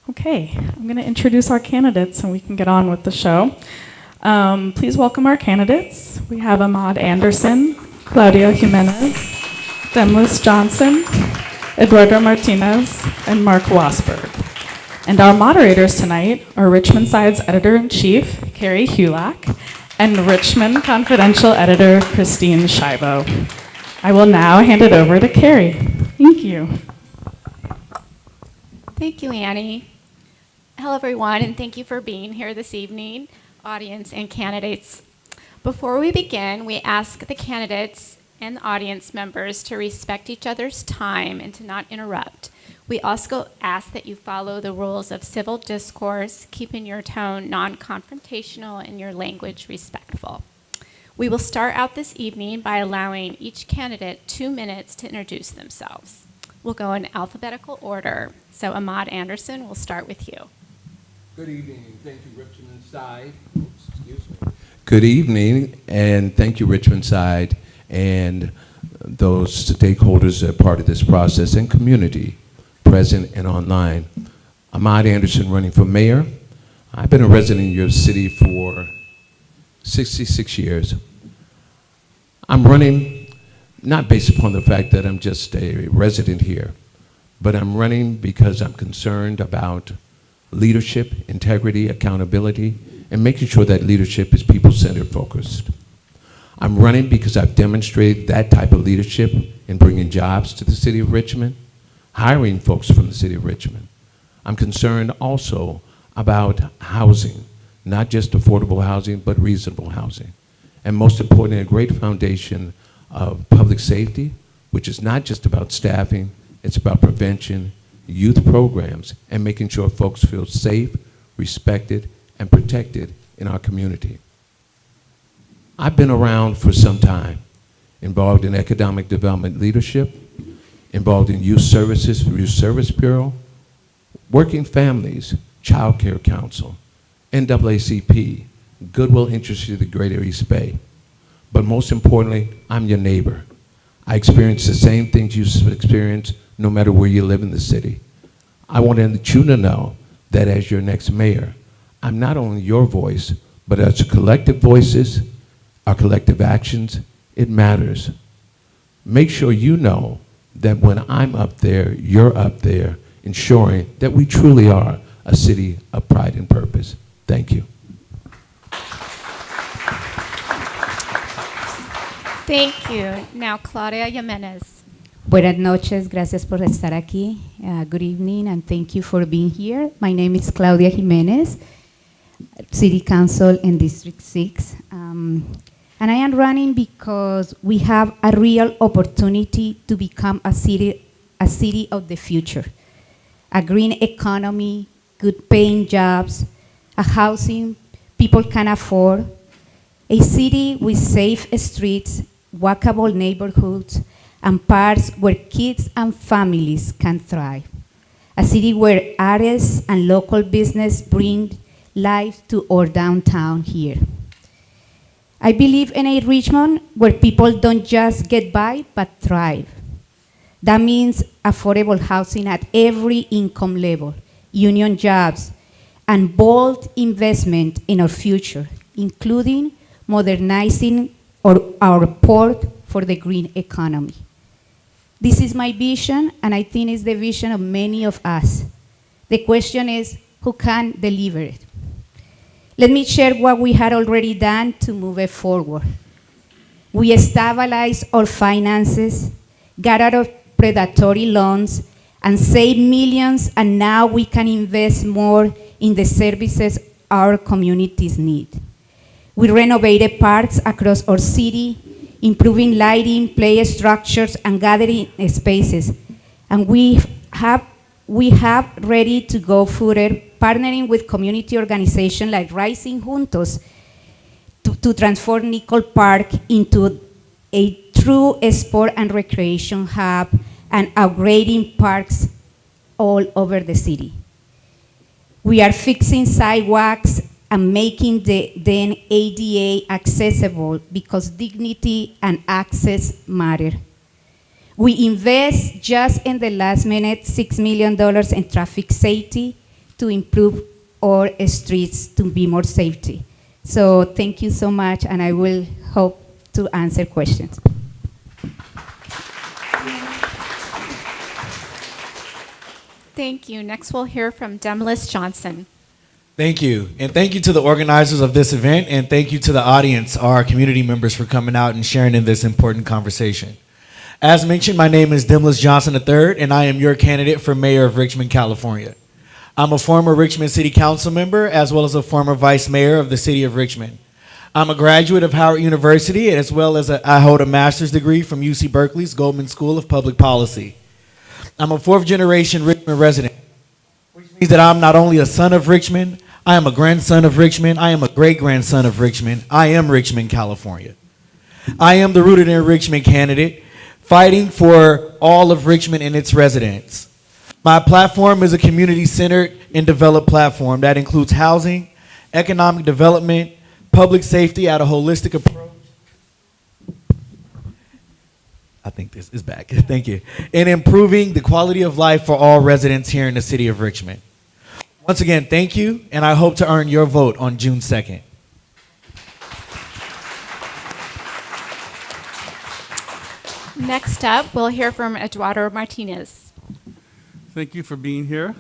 Okay, I'm going to introduce our candidates and we can get on with the show. Please welcome our candidates. We have Ahmad Anderson, Claudia Jimenez, Demlis Johnson, Eduardo Martinez, and Mark Wasberg. And our moderators tonight are Richmondside's editor-in-chief, Carrie Hulack, and Richmond Confidential editor, Christine Shivo. I will now hand it over to Carrie. Thank you. Thank you, Annie. Hello, everyone, and thank you for being here this evening, audience and candidates. Before we begin, we ask the candidates and the audience members to respect each other's time and to not interrupt. We also ask that you follow the rules of civil discourse, keeping your tone non-confrontational and your language respectful. We will start out this evening by allowing each candidate 2 minutes to introduce themselves. We'll go in alphabetical order. So Ahmad Anderson, we'll start with you. Good evening, and thank you, Richmondside. Good evening, and thank you, Richmondside, and those stakeholders that are part of this process and community, present and online. Ahmad Anderson, running for mayor. I've been a resident in your city for 66 years. I'm running not based upon the fact that I'm just a resident here, but I'm running because I'm concerned about leadership, integrity, accountability, and making sure that leadership is people-centered focused. I'm running because I've demonstrated that type of leadership in bringing jobs to the city of Richmond, hiring folks from the city of Richmond. I'm concerned also about housing, not just affordable housing, but reasonable housing. And most importantly, a great foundation of public safety, which is not just about staffing, it's about prevention, youth programs, and making sure folks feel safe, respected, and protected in our community. I've been around for some time, involved in economic development leadership, involved in youth services, Youth Service Bureau, working families, Child Care Council, NAACP, Goodwill Interest of the Greater East Bay. But most importantly, I'm your neighbor. I experience the same things you experience no matter where you live in the city. I want you to know that as your next mayor, I'm not only your voice, but as collective voices, our collective actions, it matters. Make sure you know that when I'm up there, you're up there, ensuring that we truly are a city of pride and purpose. Thank you. Thank you. Now, Claudia Jimenez. Buenas noches, gracias por estar aquí. Good evening, and thank you for being here. My name is Claudia Jimenez, City Council in District 6. And I am running because we have a real opportunity to become a city of the future. A green economy, good paying jobs, a housing people can afford, a city with safe streets, walkable neighborhoods, and parks where kids and families can thrive. A city where artists and local business bring life to our downtown here. I believe in a Richmond where people don't just get by, but thrive. That means affordable housing at every income level, union jobs, and bold investment in our future, including modernizing our port for the green economy. This is my vision, and I think it's the vision of many of us. The question is, who can deliver it? Let me share what we had already done to move it forward. We stabilized our finances, got out of predatory loans, and saved millions, and now we can invest more in the services our communities need. We renovated parks across our city, improving lighting, play structures, and gathering spaces. And we have ready to go further, partnering with community organizations like Rising Juntos to transform Nicole Park into a true sport and recreation hub and upgrading parks all over the city. We are fixing sidewalks and making the ADA accessible because dignity and access matter. We invest just in the last minute $6 million in traffic safety to improve our streets to be more safety. So thank you so much, and I will hope to answer questions. Thank you. Next, we'll hear from Demlis Johnson. Thank you. And thank you to the organizers of this event, and thank you to the audience, our community members, for coming out and sharing in this important conversation. As mentioned, my name is Demlis Johnson III, and I am your candidate for Mayor of Richmond, California. I'm a former Richmond City Council member, as well as a former Vice Mayor of the City of Richmond. I'm a graduate of Howard University, as well as I hold a master's degree from UC Berkeley's Goldman School of Public Policy. I'm a fourth-generation Richmond resident, which means that I'm not only a son of Richmond, I am a grandson of Richmond, I am a great-grandson of Richmond. I am Richmond, California. I am the Rooted in Richmond candidate, fighting for all of Richmond and its residents. My platform is a community-centered and developed platform that includes housing, economic development, public safety at a holistic approach. I think this is back. Thank you. And improving the quality of life for all residents here in the city of Richmond. Once again, thank you, and I hope to earn your vote on June 2nd. Next up, we'll hear from Eduardo Martinez. Thank you for being here.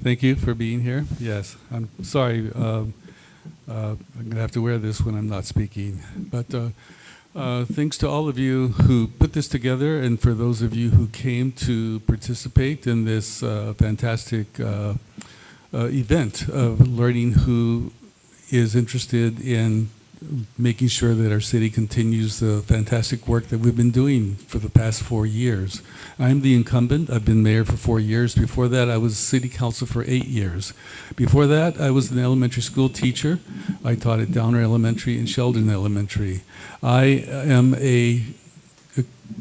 Thank you for being here. Yes, I'm sorry. I'm going to have to wear this when I'm not speaking. But thanks to all of you who put this together, and for those of you who came to participate in this fantastic event of learning who is interested in making sure that our city continues the fantastic work that we've been doing for the past 4 years. I'm the incumbent. I've been mayor for 4 years. Before that, I was city council for 8 years. Before that, I was an elementary school teacher. I taught at Downer Elementary and Sheldon Elementary. I am a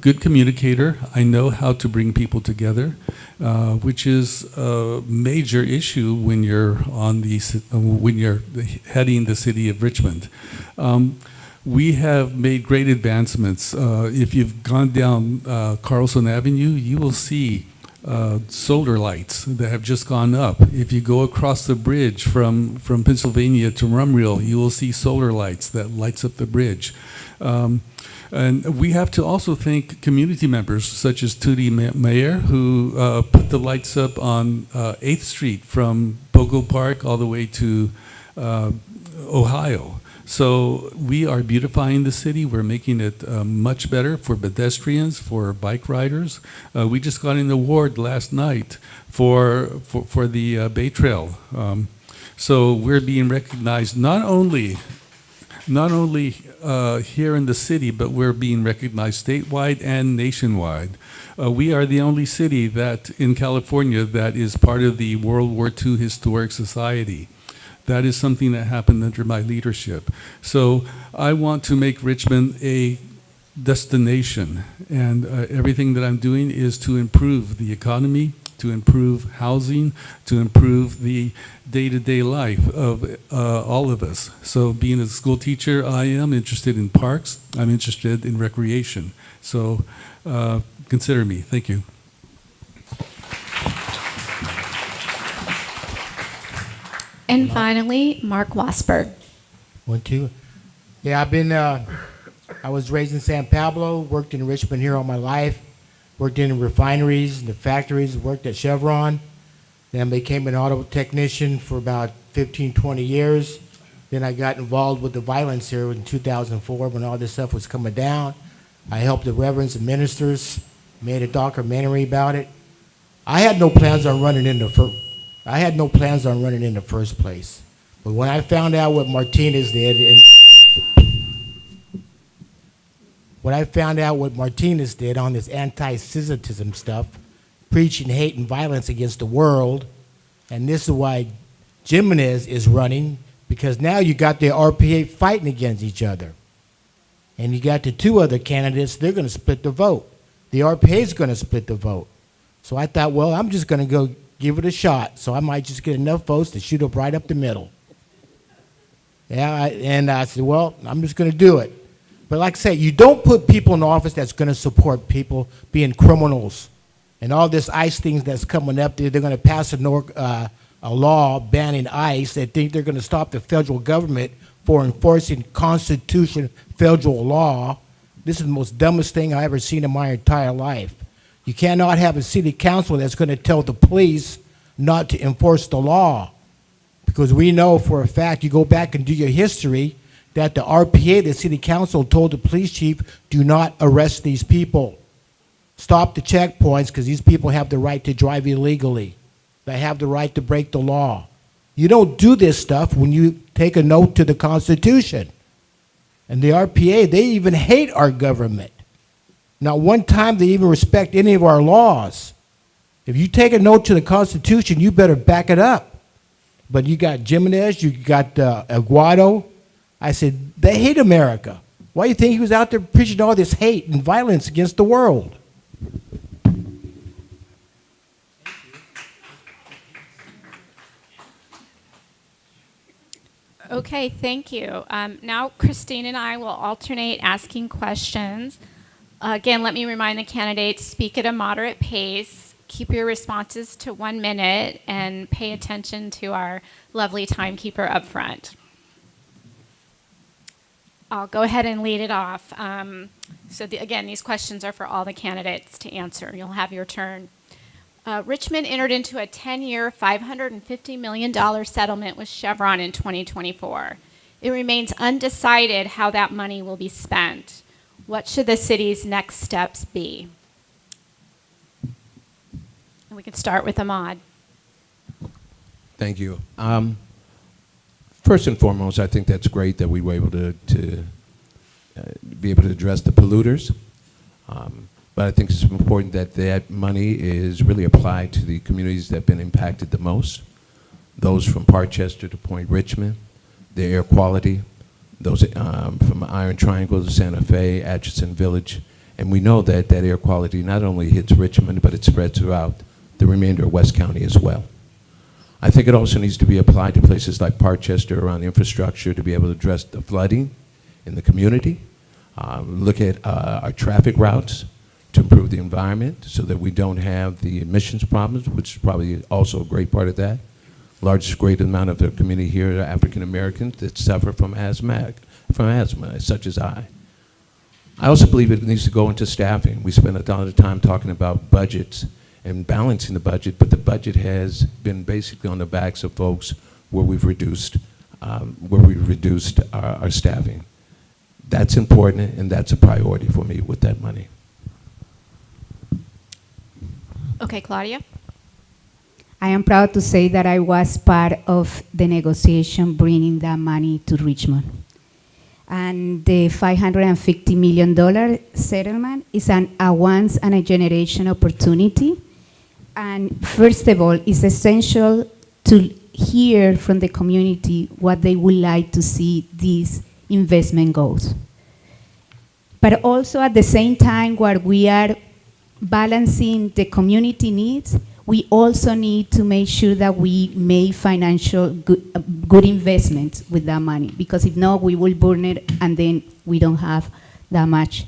good communicator. I know how to bring people together, which is a major issue when you're heading the city of Richmond. We have made great advancements. If you've gone down Carlson Avenue, you will see solar lights that have just gone up. If you go across the bridge from Pennsylvania to Rumriel, you will see solar lights that lights up the bridge. And we have to also thank community members such as Tootie Mayer, who put the lights up on 8th Street from Bogo Park all the way to Ohio. So we are beautifying the city. We're making it much better for pedestrians, for bike riders. We just got an award last night for the Bay Trail. So we're being recognized not only here in the city, but we're being recognized statewide and nationwide. We are the only city that in California that is part of the World War II Historic Society. That is something that happened under my leadership. So I want to make Richmond a destination, and everything that I'm doing is to improve the economy, to improve housing, to improve the day-to-day life of all of us. So being a school teacher, I am interested in parks. I'm interested in recreation. So consider me. Thank you. And finally, Mark Wasberg. 1, 2. Yeah, I was raised in San Pablo, worked in Richmond here all my life, worked in refineries and the factories, worked at Chevron, then became an auto technician for about 15, 20 years. Then I got involved with the violence here in 2004 when all this stuff was coming down. I helped the reverends and ministers, made a documentary about it. I had no plans on running in the first place. But when I found out what Martinez did, on this anti-Semitism stuff, preaching hate and violence against the world, and this is why Jimenez is running, because now you got the RPA fighting against each other. And you got the two other candidates, they're going to split the vote. The RPA is going to split the vote. So I thought, well, I'm just going to go give it a shot. So I might just get enough votes to shoot up right up the middle. And I said, well, I'm just going to do it. But like I say, you don't put people in office that's going to support people being criminals. And all this ICE things that's coming up, they're going to pass a law banning ICE. They think they're going to stop the federal government for enforcing Constitution federal law. This is the most dumbest thing I've ever seen in my entire life. You cannot have a city council that's going to tell the police not to enforce the law. Because we know for a fact, you go back and do your history, that the RPA, the city council, told the police chief, do not arrest these people. Stop the checkpoints because these people have the right to drive illegally. They have the right to break the law. You don't do this stuff when you take a note to the Constitution. And the RPA, they even hate our government. Not one time they even respect any of our laws. If you take a note to the Constitution, you better back it up. But you got Jimenez, you got Aguado. I said, they hate America. Why do you think he was out there preaching all this hate and violence against the world? Okay, thank you. Now Christine and I will alternate asking questions. Again, let me remind the candidates, speak at a moderate pace, keep your responses to 1 minute, and pay attention to our lovely timekeeper up front. I'll go ahead and lead it off. Again, these questions are for all the candidates to answer. You'll have your turn. Richmond entered into a 10-year, $550 million settlement with Chevron in 2024. It remains undecided how that money will be spent. What should the city's next steps be? And we can start with Ahmad. Thank you. First and foremost, I think that's great that we were able to be able to address the polluters. But I think it's important that that money is really applied to the communities that have been impacted the most. Those from Parkchester to Point Richmond, the air quality, those from Iron Triangle to Santa Fe, Atchison Village. And we know that that air quality not only hits Richmond, but it spreads throughout the remainder of West County as well. I think it also needs to be applied to places like Parkchester around infrastructure to be able to address the flooding in the community, look at our traffic routes to improve the environment so that we don't have the emissions problems, which is probably also a great part of that. Largest great amount of the community here are African Americans that suffer from asthma, such as I. I also believe it needs to go into staffing. We spend a lot of time talking about budgets and balancing the budget, but the budget has been basically on the backs of folks where we've reduced our staffing. That's important, and that's a priority for me with that money. Okay, Claudia. I am proud to say that I was part of the negotiation bringing that money to Richmond. And the $550 million settlement is a once-in-a-generation opportunity. And first of all, it's essential to hear from the community what they would like to see these investment goals. But also at the same time, while we are balancing the community needs, we also need to make sure that we make financial good investments with that money, because if not, we will burn it and then we don't have that much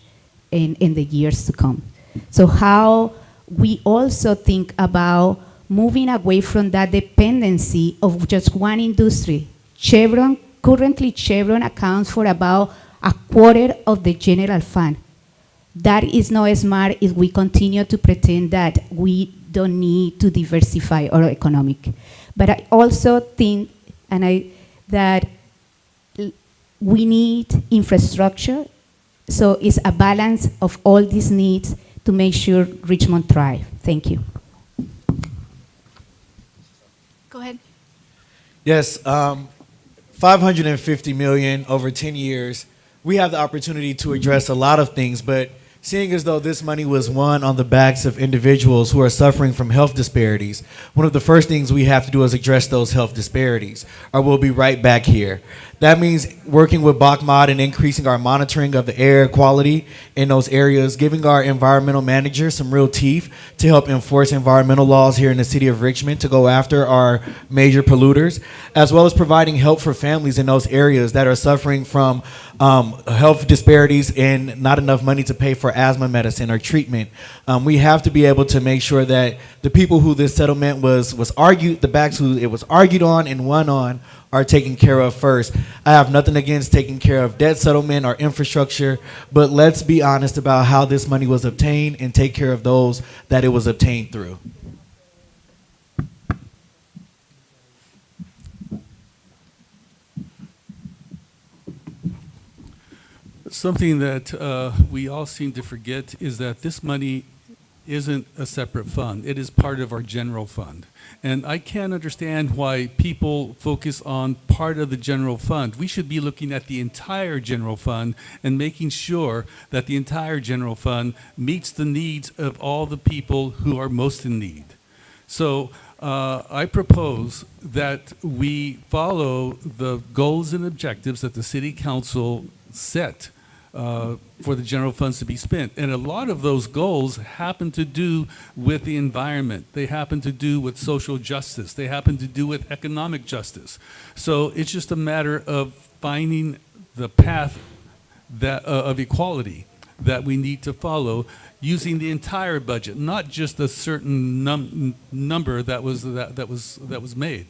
in the years to come. So how we also think about moving away from that dependency of just one industry. Currently Chevron accounts for about a quarter of the general fund. That is not smart if we continue to pretend that we don't need to diversify our economic. But I also think that we need infrastructure, so it's a balance of all these needs to make sure Richmond thrive. Thank you. Go ahead. Yes, $550 million over 10 years. We have the opportunity to address a lot of things, but Seeing as though this money was won on the backs of individuals who are suffering from health disparities, one of the first things we have to do is address those health disparities, or we'll be right back here. That means working with BACMOD and increasing our monitoring of the air quality in those areas, giving our environmental managers some real teeth to help enforce environmental laws here in the city of Richmond to go after our major polluters, as well as providing help for families in those areas that are suffering from health disparities and not enough money to pay for asthma medicine or treatment. We have to be able to make sure that the people who this settlement was argued, the backs who it was argued on and won on, are taken care of first. I have nothing against taking care of debt settlement or infrastructure, but let's be honest about how this money was obtained and take care of those that it was obtained through. Something that we all seem to forget is that this money isn't a separate fund. It is part of our general fund. And I can't understand why people focus on part of the general fund. We should be looking at the entire general fund and making sure that the entire general fund meets the needs of all the people who are most in need. So I propose that we follow the goals and objectives that the City Council set for the general funds to be spent. And a lot of those goals happen to do with the environment. They happen to do with social justice. They happen to do with economic justice. So it's just a matter of finding the path that, of equality that we need to follow using the entire budget, not just a certain number that was made.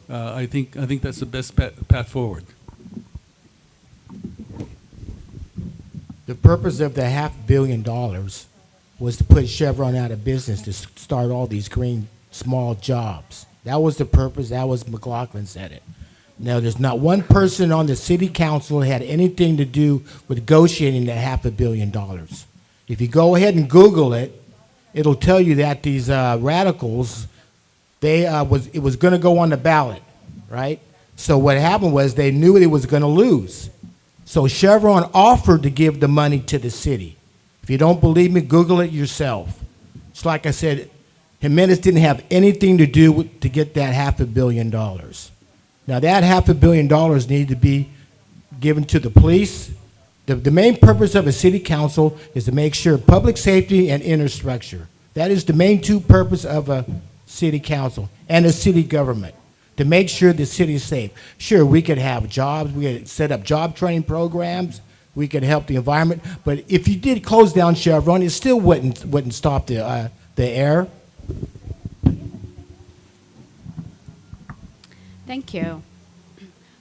I think that's the best path forward. The purpose of the $500 million was to put Chevron out of business to start all these green small jobs. That was the purpose. That was McLaughlin said it. Now, there's not one person on the city council that had anything to do with negotiating that $500 million. If you go ahead and Google it, it'll tell you that these radicals, it was going to go on the ballot, right? So what happened was they knew it was going to lose. So Chevron offered to give the money to the city. If you don't believe me, Google it yourself. It's like I said, Jimenez didn't have anything to do with, to get that $500 million. Now that $500 million needed to be given to the police. The main purpose of a city council is to make sure public safety and infrastructure. That is the main two purposes of a city council and a city government, to make sure the city is safe. Sure, we could have jobs, we could set up job training programs, we could help the environment, but if you did close down Chevron, it still wouldn't stop the air. Thank you.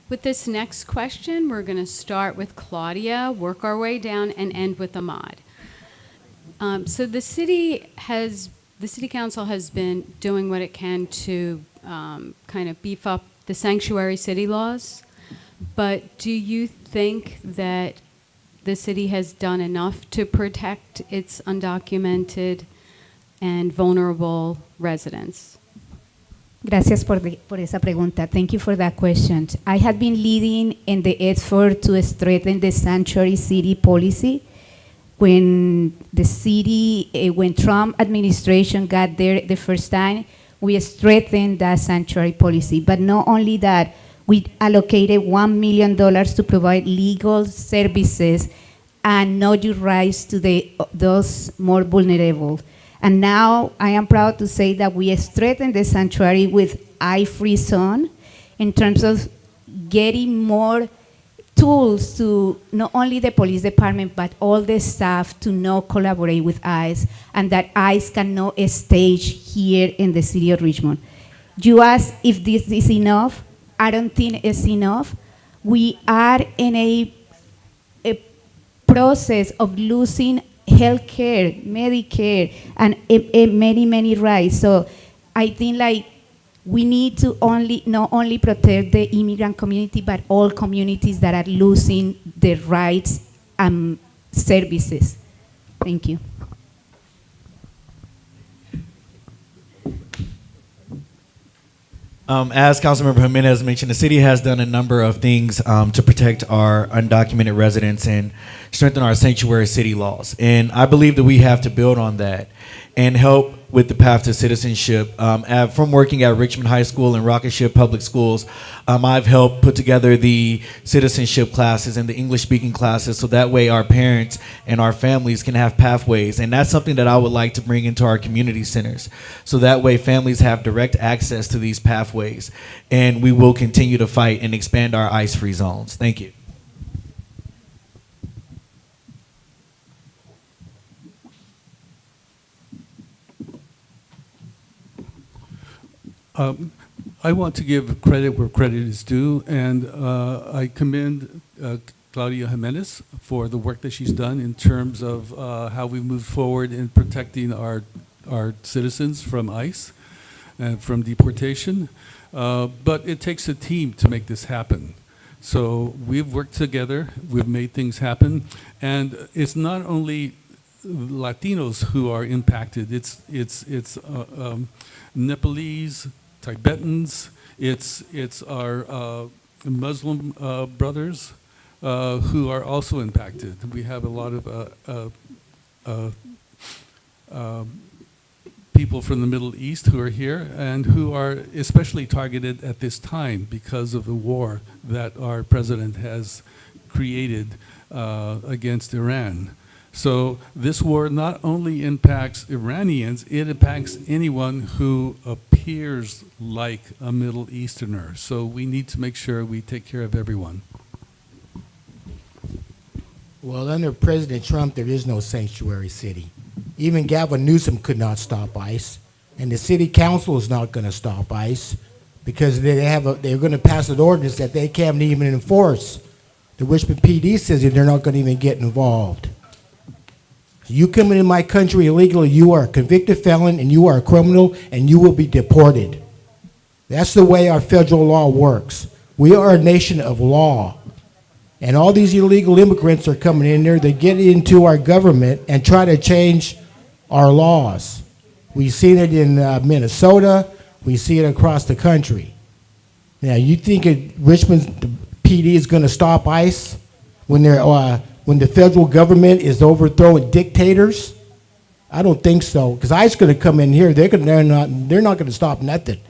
With this next question, we're going to start with Claudia, work our way down, and end with Ahmad. So the city council has been doing what it can to kind of beef up the sanctuary city laws, but do you think that the city has done enough to protect its undocumented and vulnerable residents? Gracias por esa pregunta. Thank you for that question. I have been leading in the effort to strengthen the sanctuary city policy. When when Trump administration got there the first time, we strengthened that sanctuary policy. But not only that, we allocated $1 million to provide legal services and know your rights to those more vulnerable. And now I am proud to say that we strengthened the sanctuary with I-free zone in terms of getting more tools to not only the police department, but all the staff to now collaborate with ICE, and that ICE can now stage here in the city of Richmond. You ask if this is enough. I don't think it's enough. We are in a process of losing health care, Medicare, and many rights. So I think like we need to not only protect the immigrant community, but all communities that are losing their rights and services. Thank you. As Councilmember Jimenez mentioned, the city has done a number of things to protect our undocumented residents and strengthen our sanctuary city laws. And I believe that we have to build on that and help with the path to citizenship. From working at Richmond High School and Rocket Ship Public Schools, I've helped put together the citizenship classes and the English-speaking classes so that way our parents and our families can have pathways. And that's something that I would like to bring into our community centers so that way families have direct access to these pathways. And we will continue to fight and expand our ICE-free zones. Thank you. I want to give credit where credit is due, and I commend Claudia Jimenez for the work that she's done in terms of how we've moved forward in protecting our citizens from ICE and from deportation. But it takes a team to make this happen. So we've worked together, we've made things happen, and it's not only Latinos who are impacted, it's Nepalese, Tibetans, it's our Muslim brothers who are also impacted. We have a lot of people from the Middle East who are here and who are especially targeted at this time because of the war that our president has created against Iran. So this war not only impacts Iranians, it impacts anyone who appears like a Middle Easterner. So we need to make sure we take care of everyone. Well, under President Trump, there is no sanctuary city. Even Gavin Newsom could not stop ICE, and the city council is not going to stop ICE because they're going to pass an ordinance that they can't even enforce. The Richmond PD says that they're not going to even get involved. You come into my country illegally, you are a convicted felon and you are a criminal and you will be deported. That's the way our federal law works. We are a nation of law. And all these illegal immigrants are coming in there, they get into our government and try to change our laws. We've seen it in Minnesota, we see it across the country. Now, you think Richmond PD is going to stop ICE when the federal government is overthrowing dictators? I don't think so, because ICE is going to come in here. They're not going to stop nothing.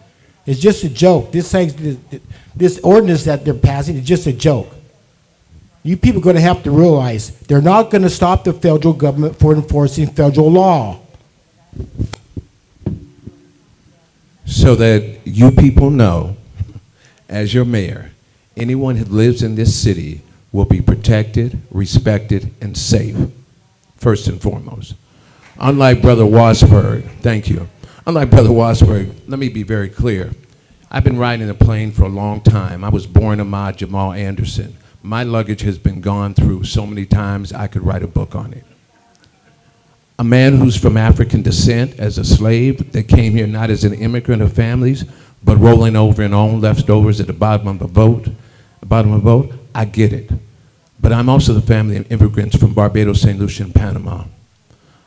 It's just a joke. This ordinance that they're passing is just a joke. You people are going to have to realize they're not going to stop the federal government for enforcing federal law. So that you people know, as your mayor, anyone who lives in this city will be protected, respected, and safe, first and foremost. Unlike Brother Wasberg, thank you. Unlike Brother Wasberg, let me be very clear. I've been riding a plane for a long time. I was born Ahmad Jamal Anderson. My luggage has been gone through so many times I could write a book on it. A man who's from African descent as a slave that came here not as an immigrant of families, but rolling over in own leftovers at the bottom of a boat, I get it. But I'm also the family of immigrants from Barbados, St. Lucia, and Panama.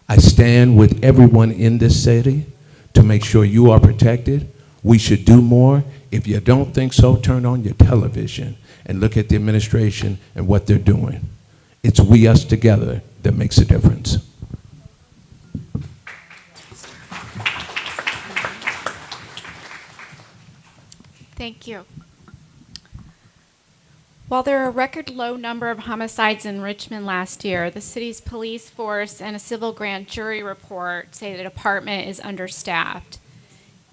I stand with everyone in this city to make sure you are protected. We should do more. If you don't think so, turn on your television and look at the administration and what they're doing. It's we, us together that makes a difference. Thank you. While there are a record low number of homicides in Richmond last year, the city's police force and a civil grand jury report say the department is understaffed.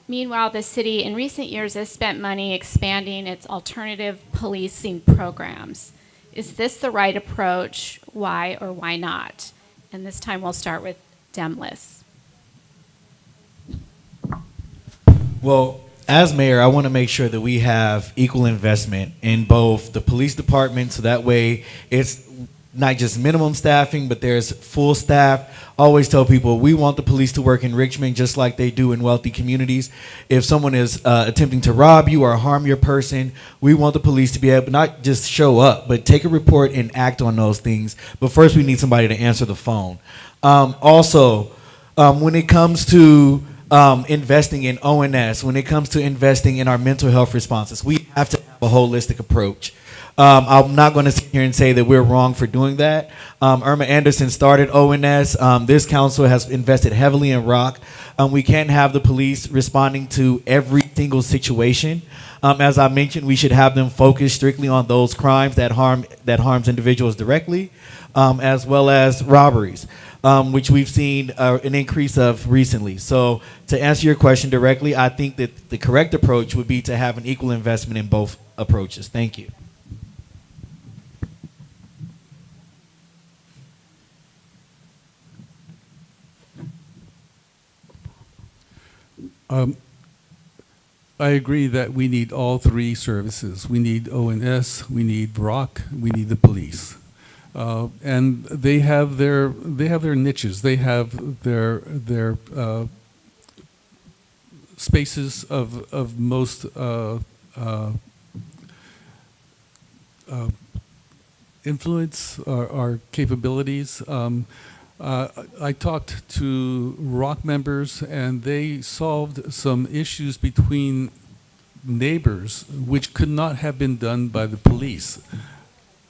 Meanwhile, the city in recent years has spent money expanding its alternative policing programs. Is this the right approach? Why or why not? And this time we'll start with Demlis. Well, as mayor, I want to make sure that we have equal investment in both the police department, so that way it's not just minimum staffing, but there's full staff. I always tell people we want the police to work in Richmond just like they do in wealthy communities. If someone is attempting to rob you or harm your person, we want the police to be able to not just show up, but take a report and act on those things. But first, we need somebody to answer the phone. Also, when it comes to investing in ONS, when it comes to investing in our mental health responses, we have to have a holistic approach. I'm not going to sit here and say that we're wrong for doing that. Irma Anderson started ONS. This council has invested heavily in ROC. We can't have the police responding to every single situation. As I mentioned, we should have them focus strictly on those crimes that harms individuals directly, as well as robberies, which we've seen an increase of recently. So to answer your question directly, I think that the correct approach would be to have an equal investment in both approaches. Thank you. I agree that we need all three services. We need ONS, we need ROC, we need the police. And they have their niches. They have their spaces of most influence or capabilities. I talked to ROC members, and they solved some issues between neighbors which could not have been done by the police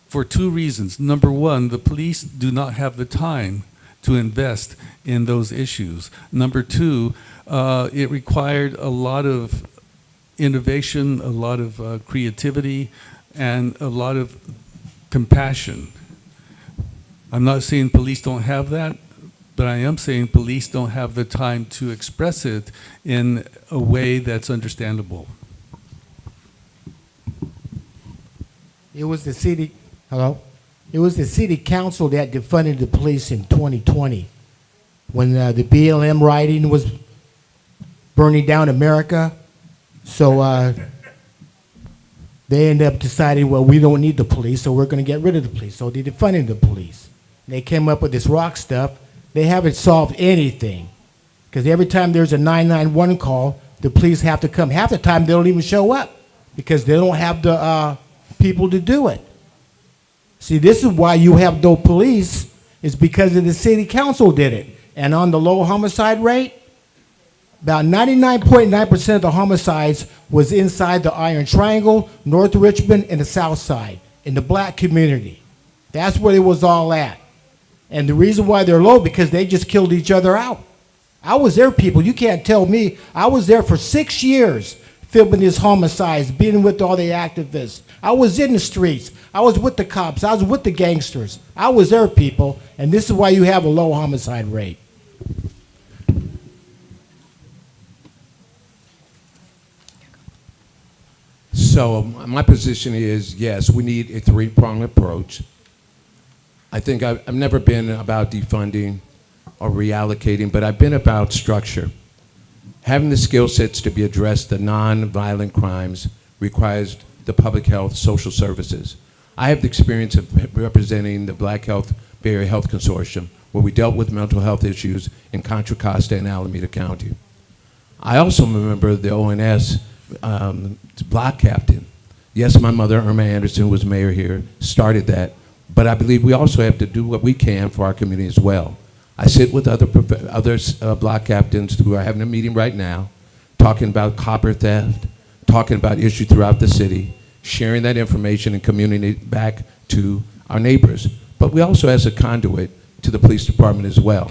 for two reasons. Number one, the police do not have the time to invest in those issues. Number two, it required a lot of innovation, a lot of creativity, and a lot of compassion. I'm not saying police don't have that, but I am saying police don't have the time to express it in a way that's understandable. It was the city, hello? It was the city council that defunded the police in 2020 when the BLM rioting was burning down America. So they ended up deciding, well, we don't need the police, so we're going to get rid of the police. So they defunded the police. They came up with this ROC stuff. They haven't solved anything. Because every time there's a 911 call, the police have to come. Half the time, they don't even show up because they don't have the people to do it. See, this is why you have no police, is because of the city council did it. And on the low homicide rate, about 99.9% of the homicides was inside the Iron Triangle, North Richmond, and the South Side, in the black community. That's where it was all at. And the reason why they're low, because they just killed each other out. I was there, people. You can't tell me. I was there for 6 years filming these homicides, being with all the activists. I was in the streets. I was with the cops. I was with the gangsters. I was there, people. And this is why you have a low homicide rate. So my position is, yes, we need a three-pronged approach. I think I've never been about defunding or reallocating, but I've been about structure. Having the skill sets to be addressed, the non-violent crimes, requires the public health, social services. I have the experience of representing the Black Health Bay Area Health Consortium, where we dealt with mental health issues in Contra Costa and Alameda County. I also remember the ONS block captain. Yes, my mother, Irma Anderson, who was mayor here, started that. But I believe we also have to do what we can for our community as well. I sit with other block captains who are having a meeting right now, talking about copper theft, talking about issues throughout the city, sharing that information and communicating it back to our neighbors. But we also as a conduit to the police department as well.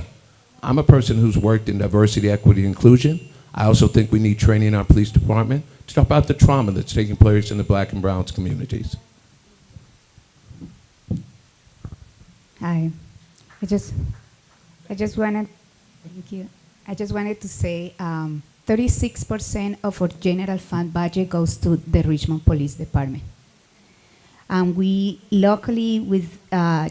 I'm a person who's worked in diversity, equity, inclusion. I also think we need training in our police department to talk about the trauma that's taking place in the black and brown communities. Hi. I just wanted, thank you. I just wanted to say 36% of our general fund budget goes to the Richmond Police Department. And we locally with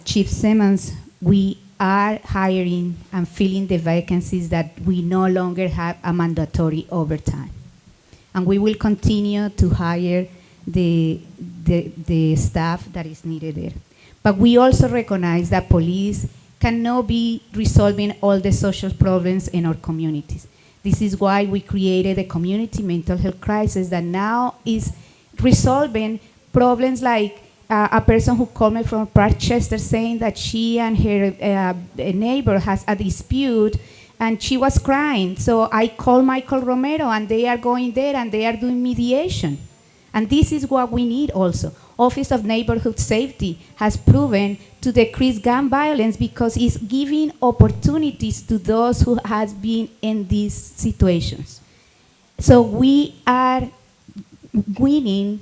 Chief Simmons, we are hiring and filling the vacancies that we no longer have a mandatory overtime. And we will continue to hire the staff that is needed there. But we also recognize that police cannot be resolving all the social problems in our communities. This is why we created a community mental health crisis that now is resolving problems like a person who called me from Parkchester saying that she and her neighbor has a dispute and she was crying. So I called Michael Romero, and they are going there, and they are doing mediation. And this is what we need also. Office of Neighborhood Safety has proven to decrease gun violence because it's giving opportunities to those who has been in these situations. So we are winning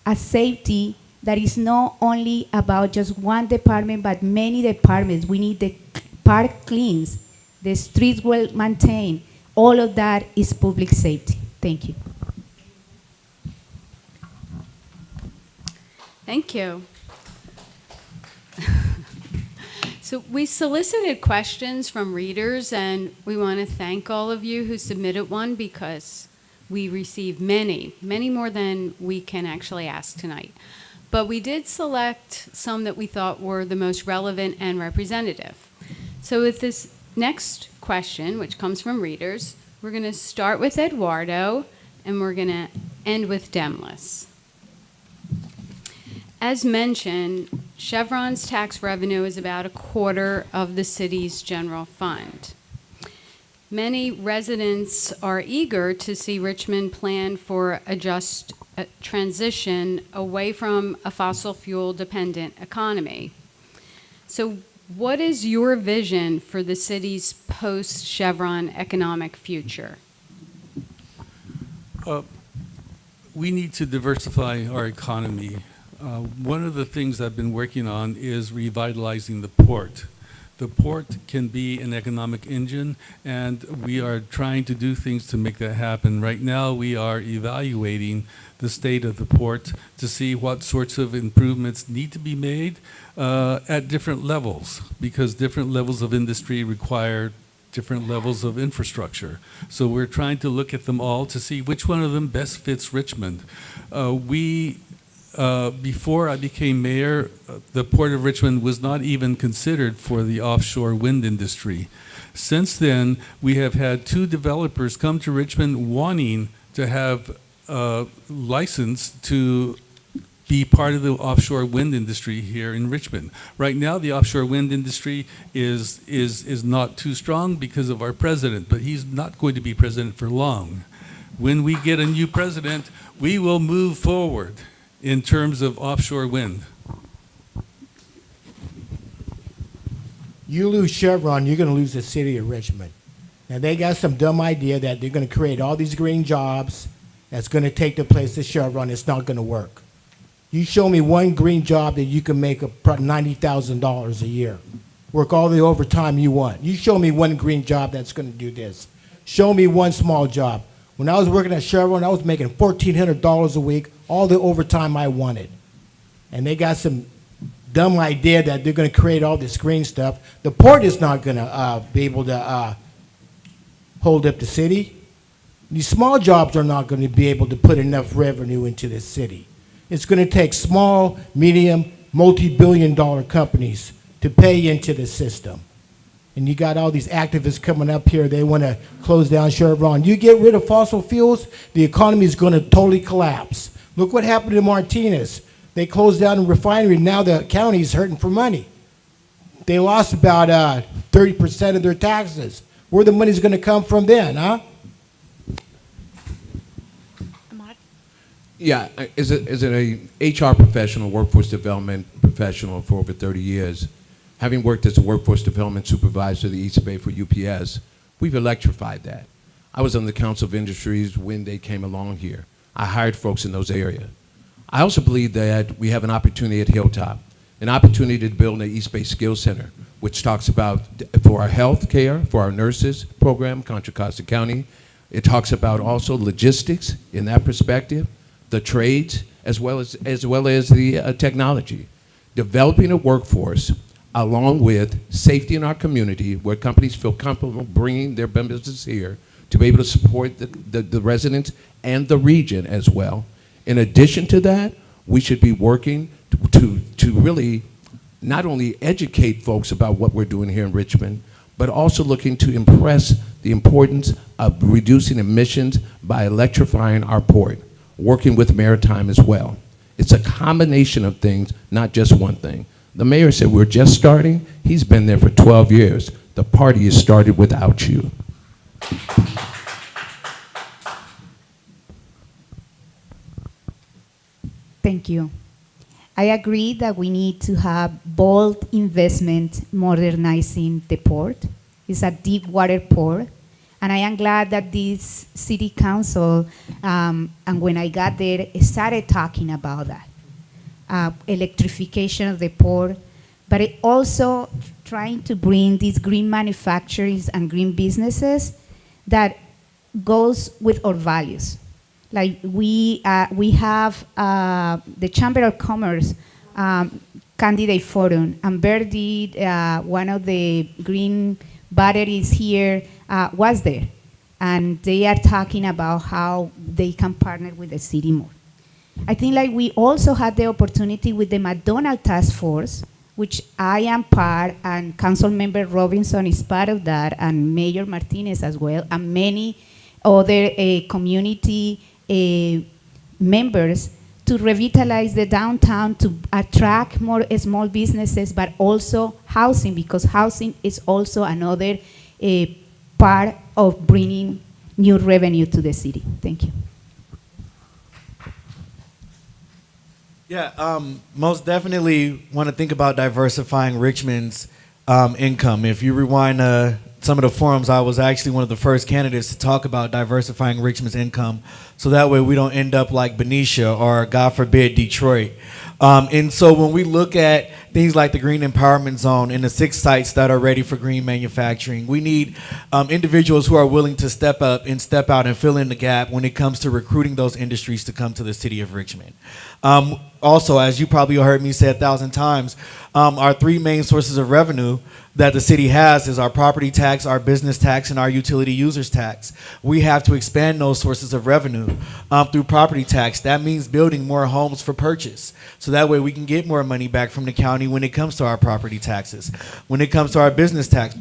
a safety that is not only about just one department, but many departments. We need the park cleans, the streets well maintained. All of that is public safety. Thank you. Thank you. So we solicited questions from readers, and we want to thank all of you who submitted one because we received many, many more than we can actually ask tonight. But we did select some that we thought were the most relevant and representative. So with this next question, which comes from readers, we're going to start with Eduardo, and we're going to end with Demlis. As mentioned, Chevron's tax revenue is about a quarter of the city's general fund. Many residents are eager to see Richmond plan for a just transition away from a fossil fuel dependent economy. So what is your vision for the city's post-Chevron economic future? We need to diversify our economy. One of the things I've been working on is revitalizing the port. The port can be an economic engine, and we are trying to do things to make that happen. Right now, we are evaluating the state of the port to see what sorts of improvements need to be made at different levels, because different levels of industry require different levels of infrastructure. So we're trying to look at them all to see which one of them best fits Richmond. Before I became mayor, the Port of Richmond was not even considered for the offshore wind industry. Since then, we have had 2 developers come to Richmond wanting to have a license to be part of the offshore wind industry here in Richmond. Right now, the offshore wind industry is not too strong because of our president, but he's not going to be president for long. When we get a new president, we will move forward in terms of offshore wind. You lose Chevron, you're going to lose the city of Richmond. Now, they got some dumb idea that they're going to create all these green jobs that's going to take the place of Chevron. It's not going to work. You show me one green job that you can make $90,000 a year. Work all the overtime you want. You show me one green job that's going to do this. Show me one small job. When I was working at Chevron, I was making $1,400 a week, all the overtime I wanted. And they got some dumb idea that they're going to create all this green stuff. The port is not going to be able to hold up the city. These small jobs are not going to be able to put enough revenue into the city. It's going to take small, medium, multi-billion-dollar companies to pay into the system. And you got all these activists coming up here. They want to close down Chevron. You get rid of fossil fuels, the economy is going to totally collapse. Look what happened to Martinez. They closed down a refinery. Now the county is hurting for money. They lost about 30% of their taxes. Where the money's going to come from then, huh? Yeah, as an HR professional, workforce development professional for over 30 years, having worked as a workforce development supervisor of the East Bay for UPS, we've electrified that. I was on the Council of Industries when they came along here. I hired folks in those areas. I also believe that we have an opportunity at Hilltop, an opportunity to build an East Bay Skills Center, which talks about for our health care, for our nurses program, Contra Costa County. It talks about also logistics in that perspective, the trades, as well as the technology. Developing a workforce along with safety in our community where companies feel comfortable bringing their businesses here to be able to support the residents and the region as well. In addition to that, we should be working to really not only educate folks about what we're doing here in Richmond, but also looking to impress the importance of reducing emissions by electrifying our port, working with maritime as well. It's a combination of things, not just one thing. The mayor said we're just starting. He's been there for 12 years. The party is started without you. Thank you. I agree that we need to have bold investment modernizing the port. It's a deep water port. And I am glad that this city council, and when I got there, started talking about that. Electrification of the port, but it also trying to bring these green manufacturing and green businesses that goes with our values. Like we have the Chamber of Commerce candidate forum, and Verdi, one of the green batteries here, was there. And they are talking about how they can partner with the city more. I think like we also had the opportunity with the McDonald Task Force, which I am part, and Council Member Robinson is part of that, and Mayor Martinez as well, and many other community members to revitalize the downtown, to attract more small businesses, but also housing, because housing is also another part of bringing new revenue to the city. Thank you. Yeah, most definitely want to think about diversifying Richmond's income. If you rewind some of the forums, I was actually one of the first candidates to talk about diversifying Richmond's income, so that way we don't end up like Benicia or, God forbid, Detroit. And so when we look at things like the Green Empowerment Zone and the 6 sites that are ready for green manufacturing, we need individuals who are willing to step up and step out and fill in the gap when it comes to recruiting those industries to come to the city of Richmond. Also, as you probably heard me say 1,000 times, our 3 main sources of revenue that the city has is our property tax, our business tax, and our utility users tax. We have to expand those sources of revenue through property tax. That means building more homes for purchase, so that way we can get more money back from the county when it comes to our property taxes. When it comes to our business tax,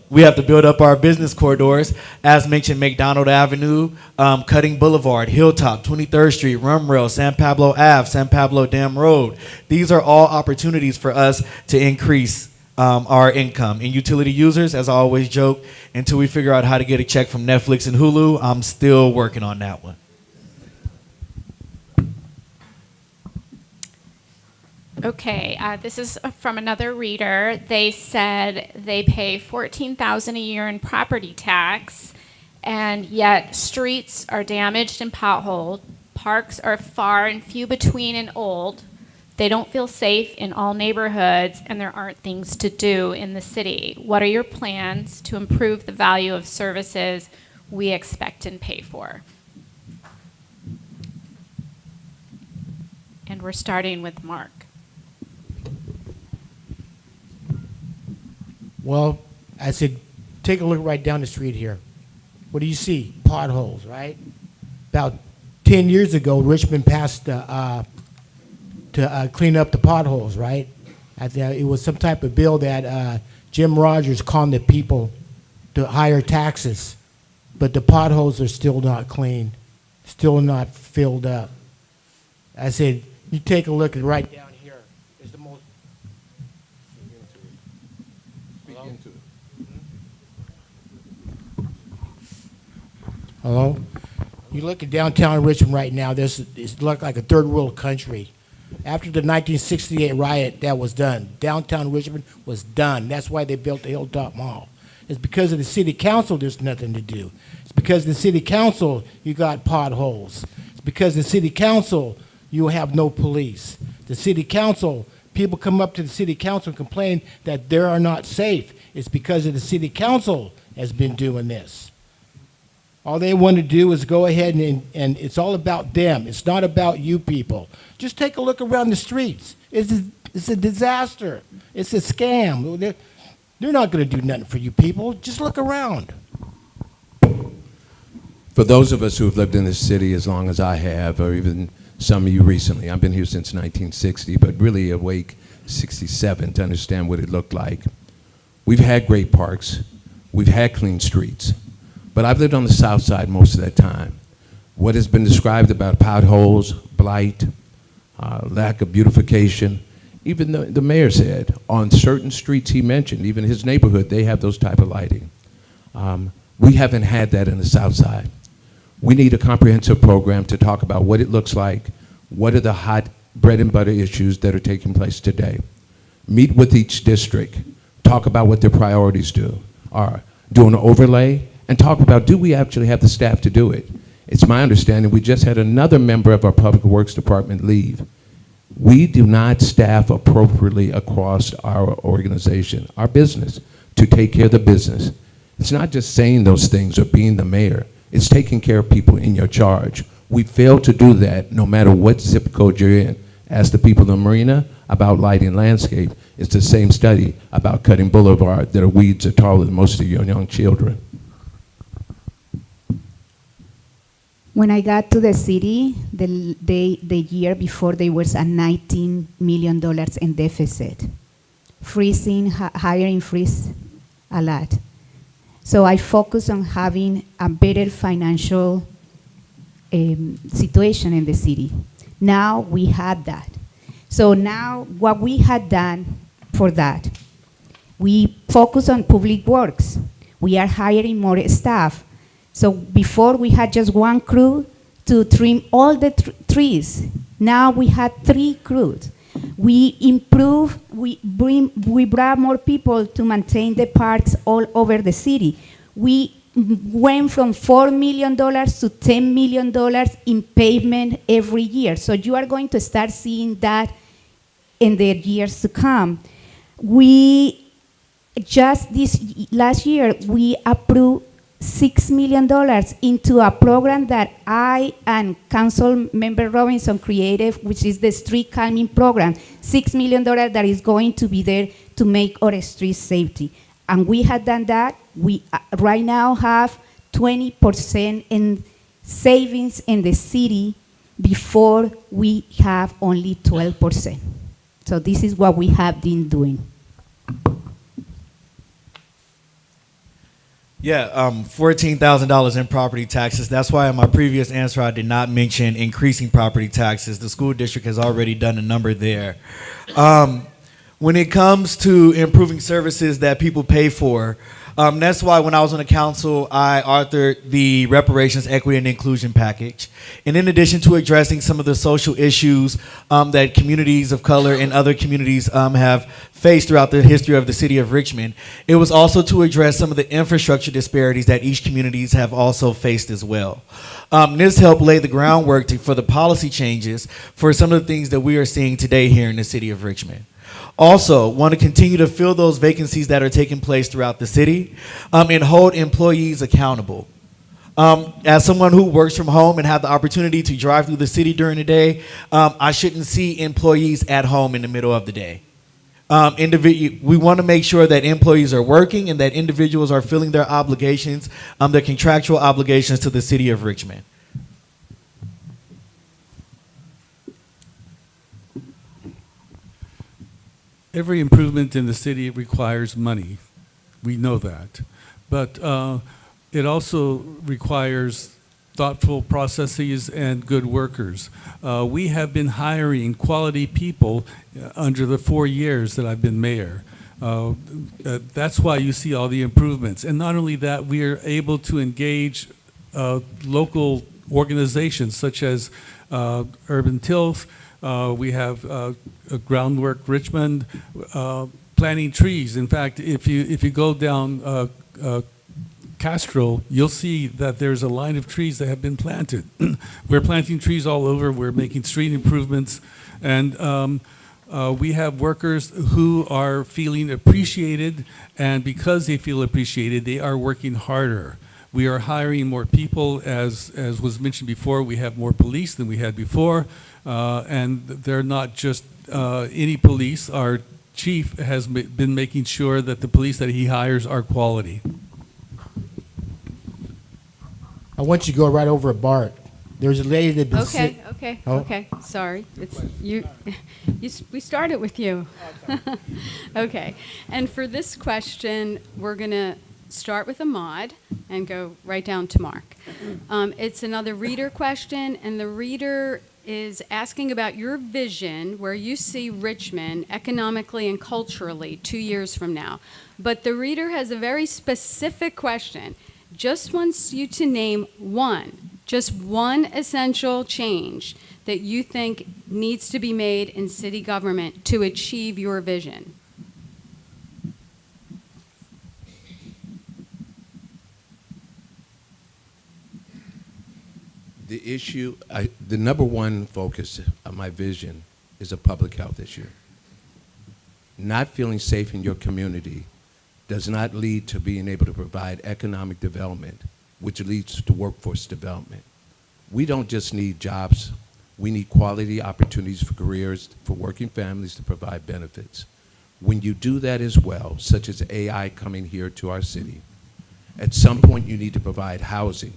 we have to build up our business corridors. As mentioned, McDonald Avenue, Cutting Boulevard, Hilltop, 23rd Street, Rumrail, San Pablo Ave, San Pablo Dam Road. These are all opportunities for us to increase our income. And utility users, as I always joke, until we figure out how to get a check from Netflix and Hulu, I'm still working on that one. Okay, this is from another reader. They said they pay $14,000 a year in property tax, and yet streets are damaged and potholed, parks are far and few between and old, they don't feel safe in all neighborhoods, and there aren't things to do in the city. What are your plans to improve the value of services we expect and pay for? And we're starting with Mark. Well, I said, take a look right down the street here. What do you see? Potholes, right? About 10 years ago, Richmond passed to clean up the potholes, right? It was some type of bill that Jim Rogers called the people to higher taxes, but the potholes are still not clean, still not filled up. I said, you take a look at right down here. It's the most. Hello? You look at downtown Richmond right now, it's look like a third world country. After the 1968 riot, that was done. Downtown Richmond was done. That's why they built the Hilltop Mall. It's because of the city council there's nothing to do. It's because of the city council you got potholes. It's because of the city council you have no police. The city council, people come up to the city council and complain that they are not safe. It's because of the city council has been doing this. All they want to do is go ahead and it's all about them. It's not about you people. Just take a look around the streets. It's a disaster. It's a scam. They're not going to do nothing for you people. Just look around. For those of us who have lived in this city as long as I have, or even some of you recently, I've been here since 1960, but really awake 67 to understand what it looked like. We've had great parks. We've had clean streets. But I've lived on the south side most of that time. What has been described about potholes, blight, lack of beautification, even the mayor said, on certain streets he mentioned, even his neighborhood, they have those type of lighting. We haven't had that in the South Side. We need a comprehensive program to talk about what it looks like, what are the hot bread and butter issues that are taking place today. Meet with each district, talk about what their priorities are, do an overlay, and talk about, do we actually have the staff to do it? It's my understanding we just had another member of our Public Works Department leave. We do not staff appropriately across our organization, our business, to take care of the business. It's not just saying those things or being the mayor. It's taking care of people in your charge. We fail to do that no matter what zip code you're in. Ask the people in the marina about lighting landscape. It's the same study about cutting boulevard that are weeds are taller than most of your young children. When I got to the city, the year before, there was a $19 million in deficit. Hiring freeze a lot. So I focused on having a better financial situation in the city. Now we had that. So now what we had done for that, we focus on public works. We are hiring more staff. So before we had just one crew to trim all the trees. Now we had 3 crews. We improved, we brought more people to maintain the parks all over the city. We went from $4 million to $10 million in pavement every year. So you are going to start seeing that in the years to come. We just this last year, we approved $6 million into a program that I and Council Member Robinson created, which is the street calming program. $6 million that is going to be there to make our streets safety. And we had done that. We right now have 20% in savings in the city. Before we have only 12%. So this is what we have been doing. Yeah, $14,000 in property taxes. That's why in my previous answer I did not mention increasing property taxes. The school district has already done a number there. When it comes to improving services that people pay for, that's why when I was on the council, I authored the Reparations, Equity, and Inclusion Package. And in addition to addressing some of the social issues that communities of color and other communities have faced throughout the history of the city of Richmond, it was also to address some of the infrastructure disparities that each communities have also faced as well. This helped lay the groundwork for the policy changes for some of the things that we are seeing today here in the city of Richmond. Also, want to continue to fill those vacancies that are taking place throughout the city and hold employees accountable. As someone who works from home and have the opportunity to drive through the city during the day, I shouldn't see employees at home in the middle of the day. We want to make sure that employees are working and that individuals are filling their obligations, their contractual obligations to the city of Richmond. Every improvement in the city requires money. We know that. But it also requires thoughtful processes and good workers. We have been hiring quality people under the 4 years that I've been mayor. That's why you see all the improvements. And not only that, we are able to engage local organizations such as Urban Tilth. We have Groundwork Richmond, planting trees. In fact, if you go down Castro, you'll see that there's a line of trees that have been planted. We're planting trees all over. We're making street improvements. And we have workers who are feeling appreciated. And because they feel appreciated, they are working harder. We are hiring more people. As was mentioned before, we have more police than we had before. And they're not just any police. Our chief has been making sure that the police that he hires are quality. I want you to go right over at Bart. There's a lady that been Okay. Sorry, it's you. We started with you. Okay, and for this question, we're gonna start with Ahmad and go right down to Mark. It's another reader question, and the reader is asking about your vision, where you see Richmond economically and culturally 2 years from now. But the reader has a very specific question. Just wants you to name just one essential change that you think needs to be made in city government to achieve your vision. The number one focus of my vision is a public health issue. Not feeling safe in your community does not lead to being able to provide economic development, which leads to workforce development. We don't just need jobs. We need quality opportunities for careers, for working families to provide benefits. When you do that as well, such as AI coming here to our city, at some point you need to provide housing.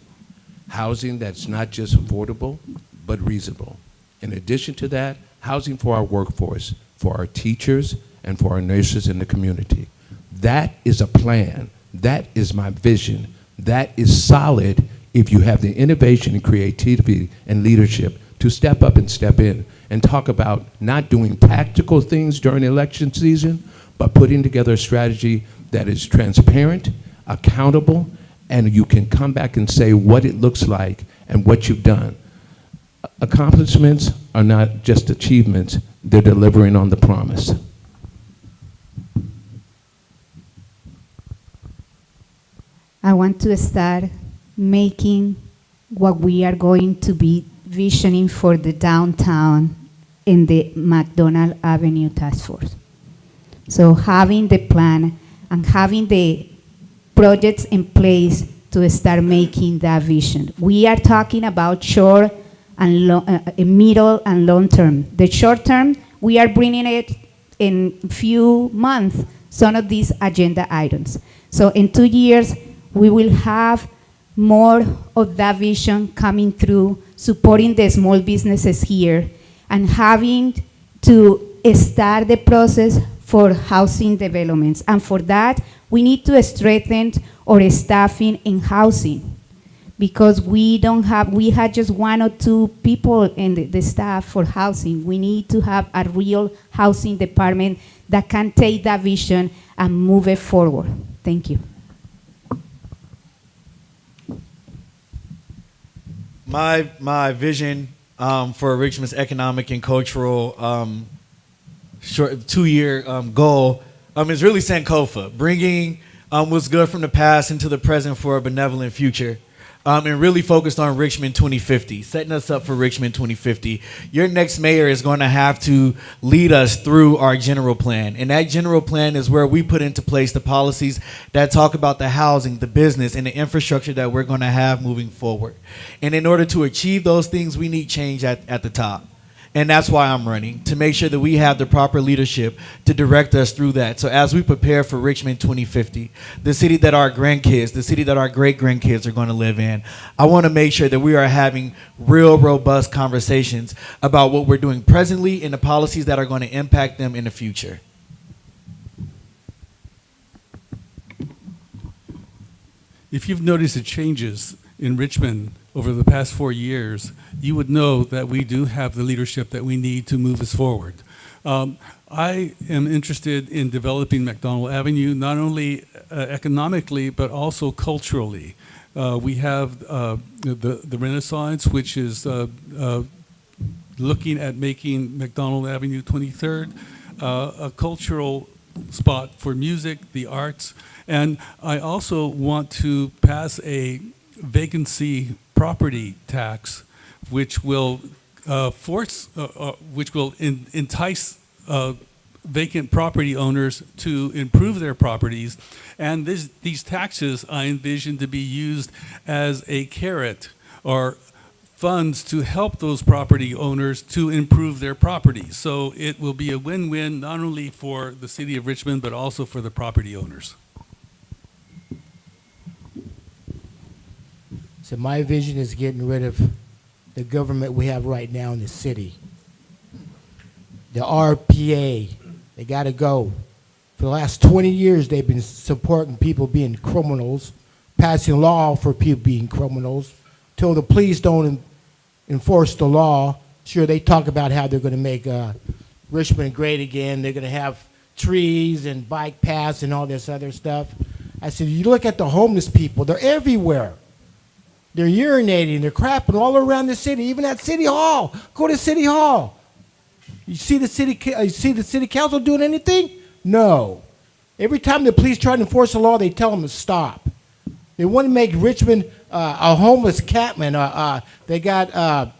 Housing that's not just affordable, but reasonable. In addition to that, housing for our workforce, for our teachers, and for our nurses in the community. That is a plan. That is my vision. That is solid if you have the innovation and creativity and leadership to step up and step in and talk about not doing tactical things during election season, but putting together a strategy that is transparent, accountable, and you can come back and say what it looks like and what you've done. Accomplishments are not just achievements, they're delivering on the promise. I want to start making what we are going to be visioning for the downtown in the McDonald Avenue Task Force. So having the plan and having the projects in place to start making that vision. We are talking about short and middle and long term. The short term, we are bringing it in few months, some of these agenda items. So in 2 years, we will have more of that vision coming through, supporting the small businesses here, and having to start the process for housing developments. And for that, we need to strengthen our staffing in housing, because we had just 1 or 2 people in the staff for housing. We need to have a real housing department that can take that vision and move it forward. Thank you. My vision for Richmond's economic and cultural short 2-year goal is really Sankofa, bringing what's good from the past into the present for a benevolent future, and really focused on Richmond 2050, setting us up for Richmond 2050. Your next mayor is going to have to lead us through our general plan, and that general plan is where we put into place the policies that talk about the housing, the business, and the infrastructure that we're going to have moving forward. And in order to achieve those things, we need change at the top. And that's why I'm running, to make sure that we have the proper leadership to direct us through that. So as we prepare for Richmond 2050, the city that our grandkids, the city that our great-grandkids are going to live in, I want to make sure that we are having real, robust conversations about what we're doing presently and the policies that are going to impact them in the future. If you've noticed the changes in Richmond over the past 4 years, you would know that we do have the leadership that we need to move us forward. I am interested in developing McDonald Avenue, not only economically, but also culturally. We have the Renaissance, which is looking at making McDonald Avenue 23rd a cultural spot for music, the arts, and I also want to pass a vacancy property tax, which will entice vacant property owners to improve their properties, and these taxes I envision to be used as a carrot or funds to help those property owners to improve their properties. So it will be a win-win not only for the city of Richmond but also for the property owners. So my vision is getting rid of the government we have right now in the city. The RPA, they got to go. For the last 20 years, they've been supporting people being criminals, passing law for people being criminals, till the police don't enforce the law, Sure, they talk about how they're going to make Richmond great again. They're going to have trees and bike paths and all this other stuff. I said, you look at the homeless people, they're everywhere. They're urinating, they're crapping all around the city, even at City Hall. Go to City Hall. You see the city council doing anything? No. Every time the police try to enforce the law, they tell them to stop. They want to make Richmond a homeless catman. They got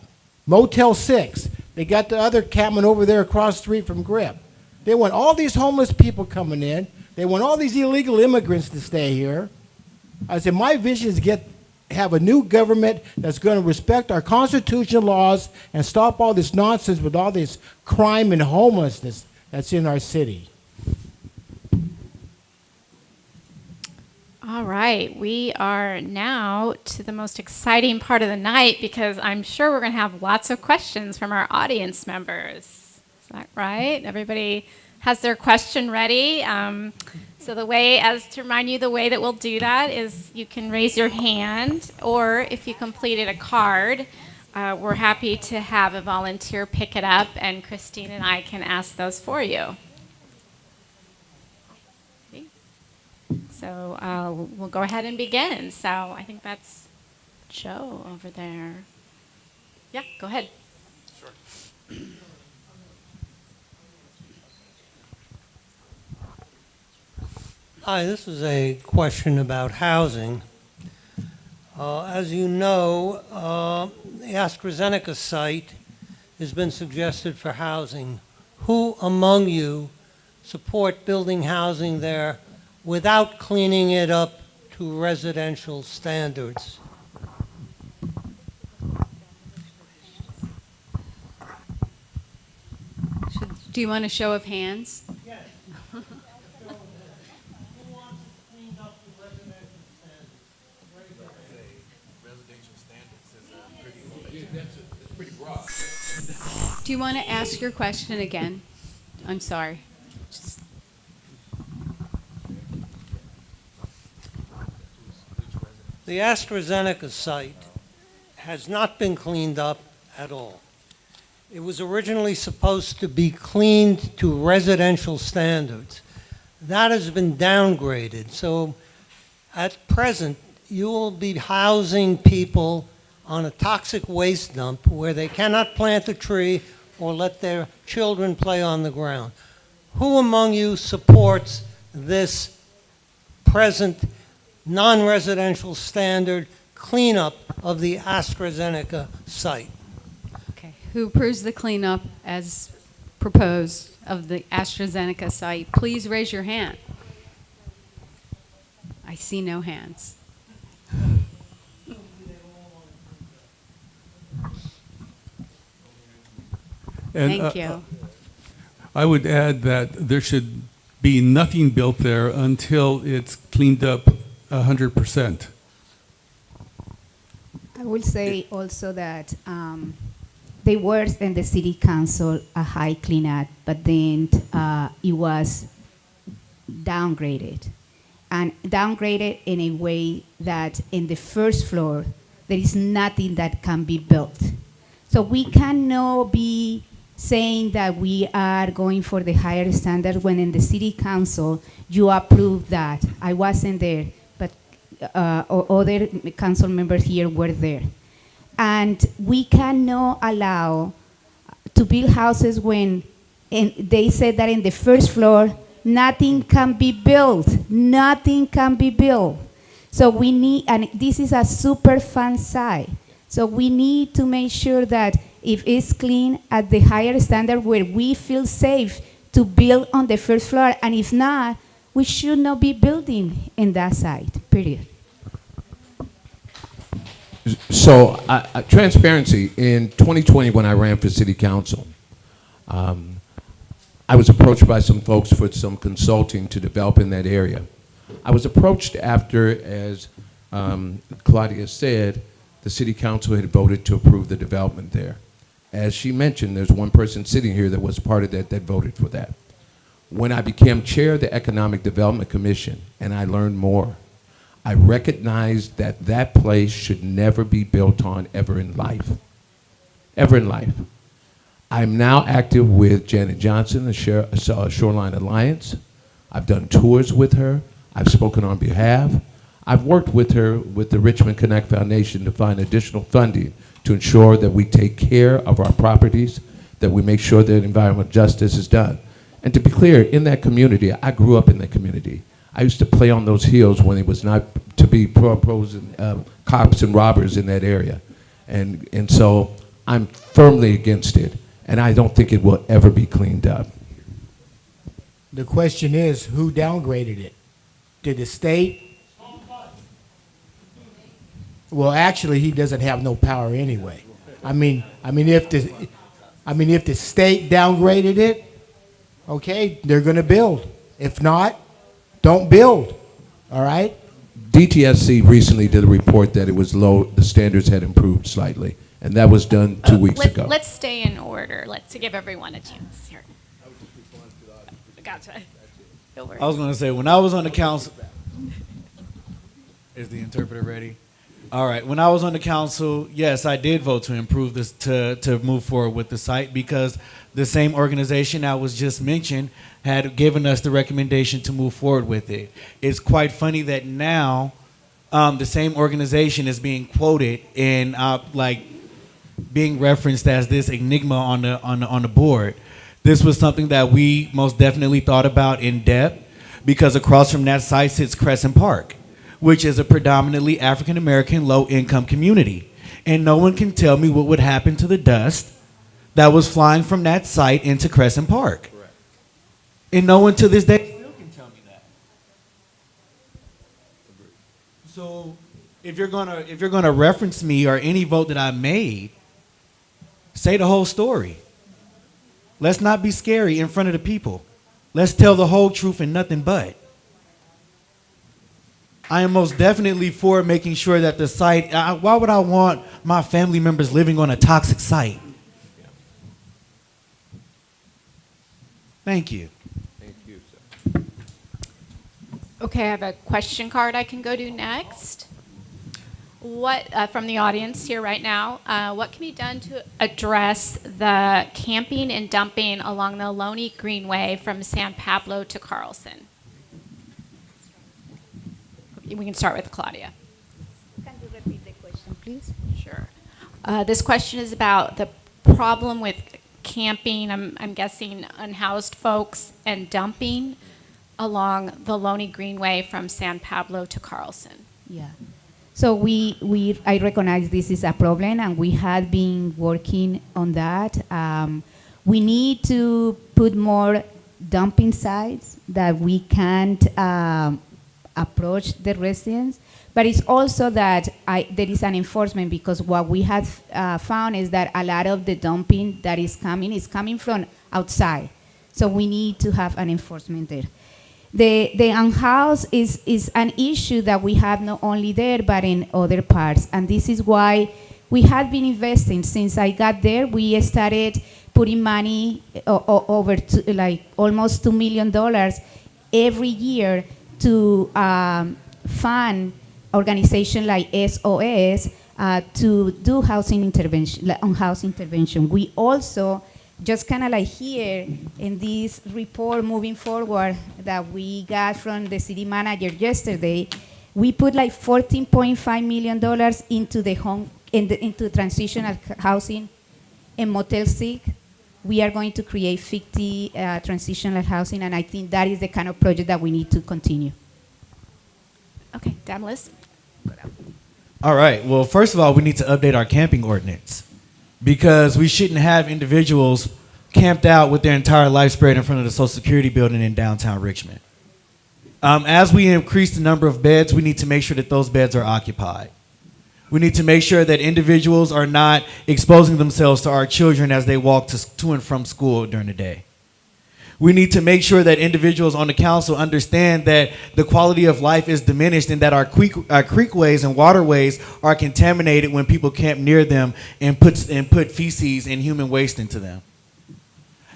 Motel 6. They got the other catman over there across the street from Grip. They want all these homeless people coming in. They want all these illegal immigrants to stay here. I said, my vision is have a new government that's going to respect our constitutional laws and stop all this nonsense with all this crime and homelessness that's in our city. All right, we are now to the most exciting part of the night because I'm sure we're going to have lots of questions from our audience members. Is that right? Everybody has their question ready. So the way, as to remind you, the way that we'll do that is you can raise your hand, or if you completed a card, we're happy to have a volunteer pick it up, and Christine and I can ask those for you. So we'll go ahead and begin. So I think that's Joe over there. Yeah, go ahead. Sure. Hi, this is a question about housing. As you know, the AstraZeneca site has been suggested for housing. Who among you support building housing there without cleaning it up to residential standards? Do you want a show of hands? Yes. Who wants it cleaned up to residential standards? Residential standards is It's pretty broad. Do you want to ask your question again? I'm sorry. The AstraZeneca site has not been cleaned up at all. It was originally supposed to be cleaned to residential standards. That has been downgraded. So at present, you will be housing people on a toxic waste dump where they cannot plant a tree or let their children play on the ground. Who among you supports this present non-residential standard cleanup of the AstraZeneca site? Okay. Who approves the cleanup as proposed of the AstraZeneca site? Please raise your hand. I see no hands. And, Thank you. I would add that there should be nothing built there until it's cleaned up 100%. I will say also that they were in the city council a high cleanup, but then it was downgraded. And downgraded in a way that in the first floor, there is nothing that can be built. So we cannot be saying that we are going for the higher standard when in the city council, you approved that. I wasn't there, but other council members here were there. And we cannot allow to build houses when they said that in the first floor, nothing can be built. Nothing can be built. So we need, and this is a super fun site. So we need to make sure that if it's clean at the higher standard where we feel safe to build on the first floor, and if not, we should not be building in that site, period. So, transparency, in 2020 when I ran for city council, I was approached by some folks for some consulting to develop in that area. I was approached after, as Claudia said, the city council had voted to approve the development there. As she mentioned, there's one person sitting here that was part of that voted for that. When I became chair of the Economic Development Commission and I learned more, I recognized that that place should never be built on ever in life. Ever in life. I'm now active with Janet Johnson, the Shoreline Alliance. I've done tours with her. I've spoken on behalf. I've worked with her with the Richmond Connect Foundation to find additional funding to ensure that we take care of our properties, that we make sure that environmental justice is done. And to be clear, in that community, I grew up in that community. I used to play on those hills when it was not to be pros and cops and robbers in that area. And so I'm firmly against it, and I don't think it will ever be cleaned up. The question is, who downgraded it? Did the state? Well, actually, he doesn't have no power anyway. I mean, if the state downgraded it, okay, they're going to build. If not, don't build. All right. DTSC recently did a report that it was low. The standards had improved slightly, and that was done 2 weeks ago. Let's stay in order. Let's give everyone a chance here. Gotcha. No worries. I was going to say, when I was on the council, is the interpreter ready? All right. When I was on the council, yes, I did vote to improve this, to move forward with the site, because the same organization that was just mentioned had given us the recommendation to move forward with it. It's quite funny that now the same organization is being quoted and like being referenced as this enigma on the board. This was something that we most definitely thought about in depth, because across from that site sits Crescent Park, which is a predominantly African-American low-income community. And no one can tell me what would happen to the dust that was flying from that site into Crescent Park. Correct. And no one to this day still can tell me that. So if you're gonna reference me or any vote that I made, say the whole story. Let's not be scary in front of the people. Let's tell the whole truth and nothing but. I am most definitely for making sure that the site, why would I want my family members living on a toxic site? Thank you. Thank you, sir. Okay, I have a question card I can go to next. What, from the audience here right now, what can be done to address the camping and dumping along the Loney Greenway from San Pablo to Carlson? We can start with Claudia. Can you repeat the question, please? Sure. This question is about the problem with camping, I'm guessing unhoused folks, and dumping along the Loney Greenway from San Pablo to Carlson. Yeah. So I recognize this is a problem, and we have been working on that. We need to put more dumping sites that we can't approach the residents, but it's also that there is an enforcement, because what we have found is that a lot of the dumping that is coming from outside. So we need to have an enforcement there. The unhoused is an issue that we have not only there, but in other parts. And this is why we have been investing. Since I got there, we started putting money over to, like almost $2 million every year to fund organizations like SOS to do housing intervention. We also just kind of like here in this report moving forward that we got from the city manager yesterday, we put like $14.5 million into the into transitional housing in Motel 6. We are going to create 50 transitional housing, and I think that is the kind of project that we need to continue. Okay, Damlis. All right. Well, first of all, we need to update our camping ordinance, because we shouldn't have individuals camped out with their entire life spread in front of the Social Security building in downtown Richmond. As we increase the number of beds, we need to make sure that those beds are occupied. We need to make sure that individuals are not exposing themselves to our children as they walk to and from school during the day. We need to make sure that individuals on the council understand that the quality of life is diminished, and that our creekways and waterways are contaminated when people camp near them and put feces and human waste into them.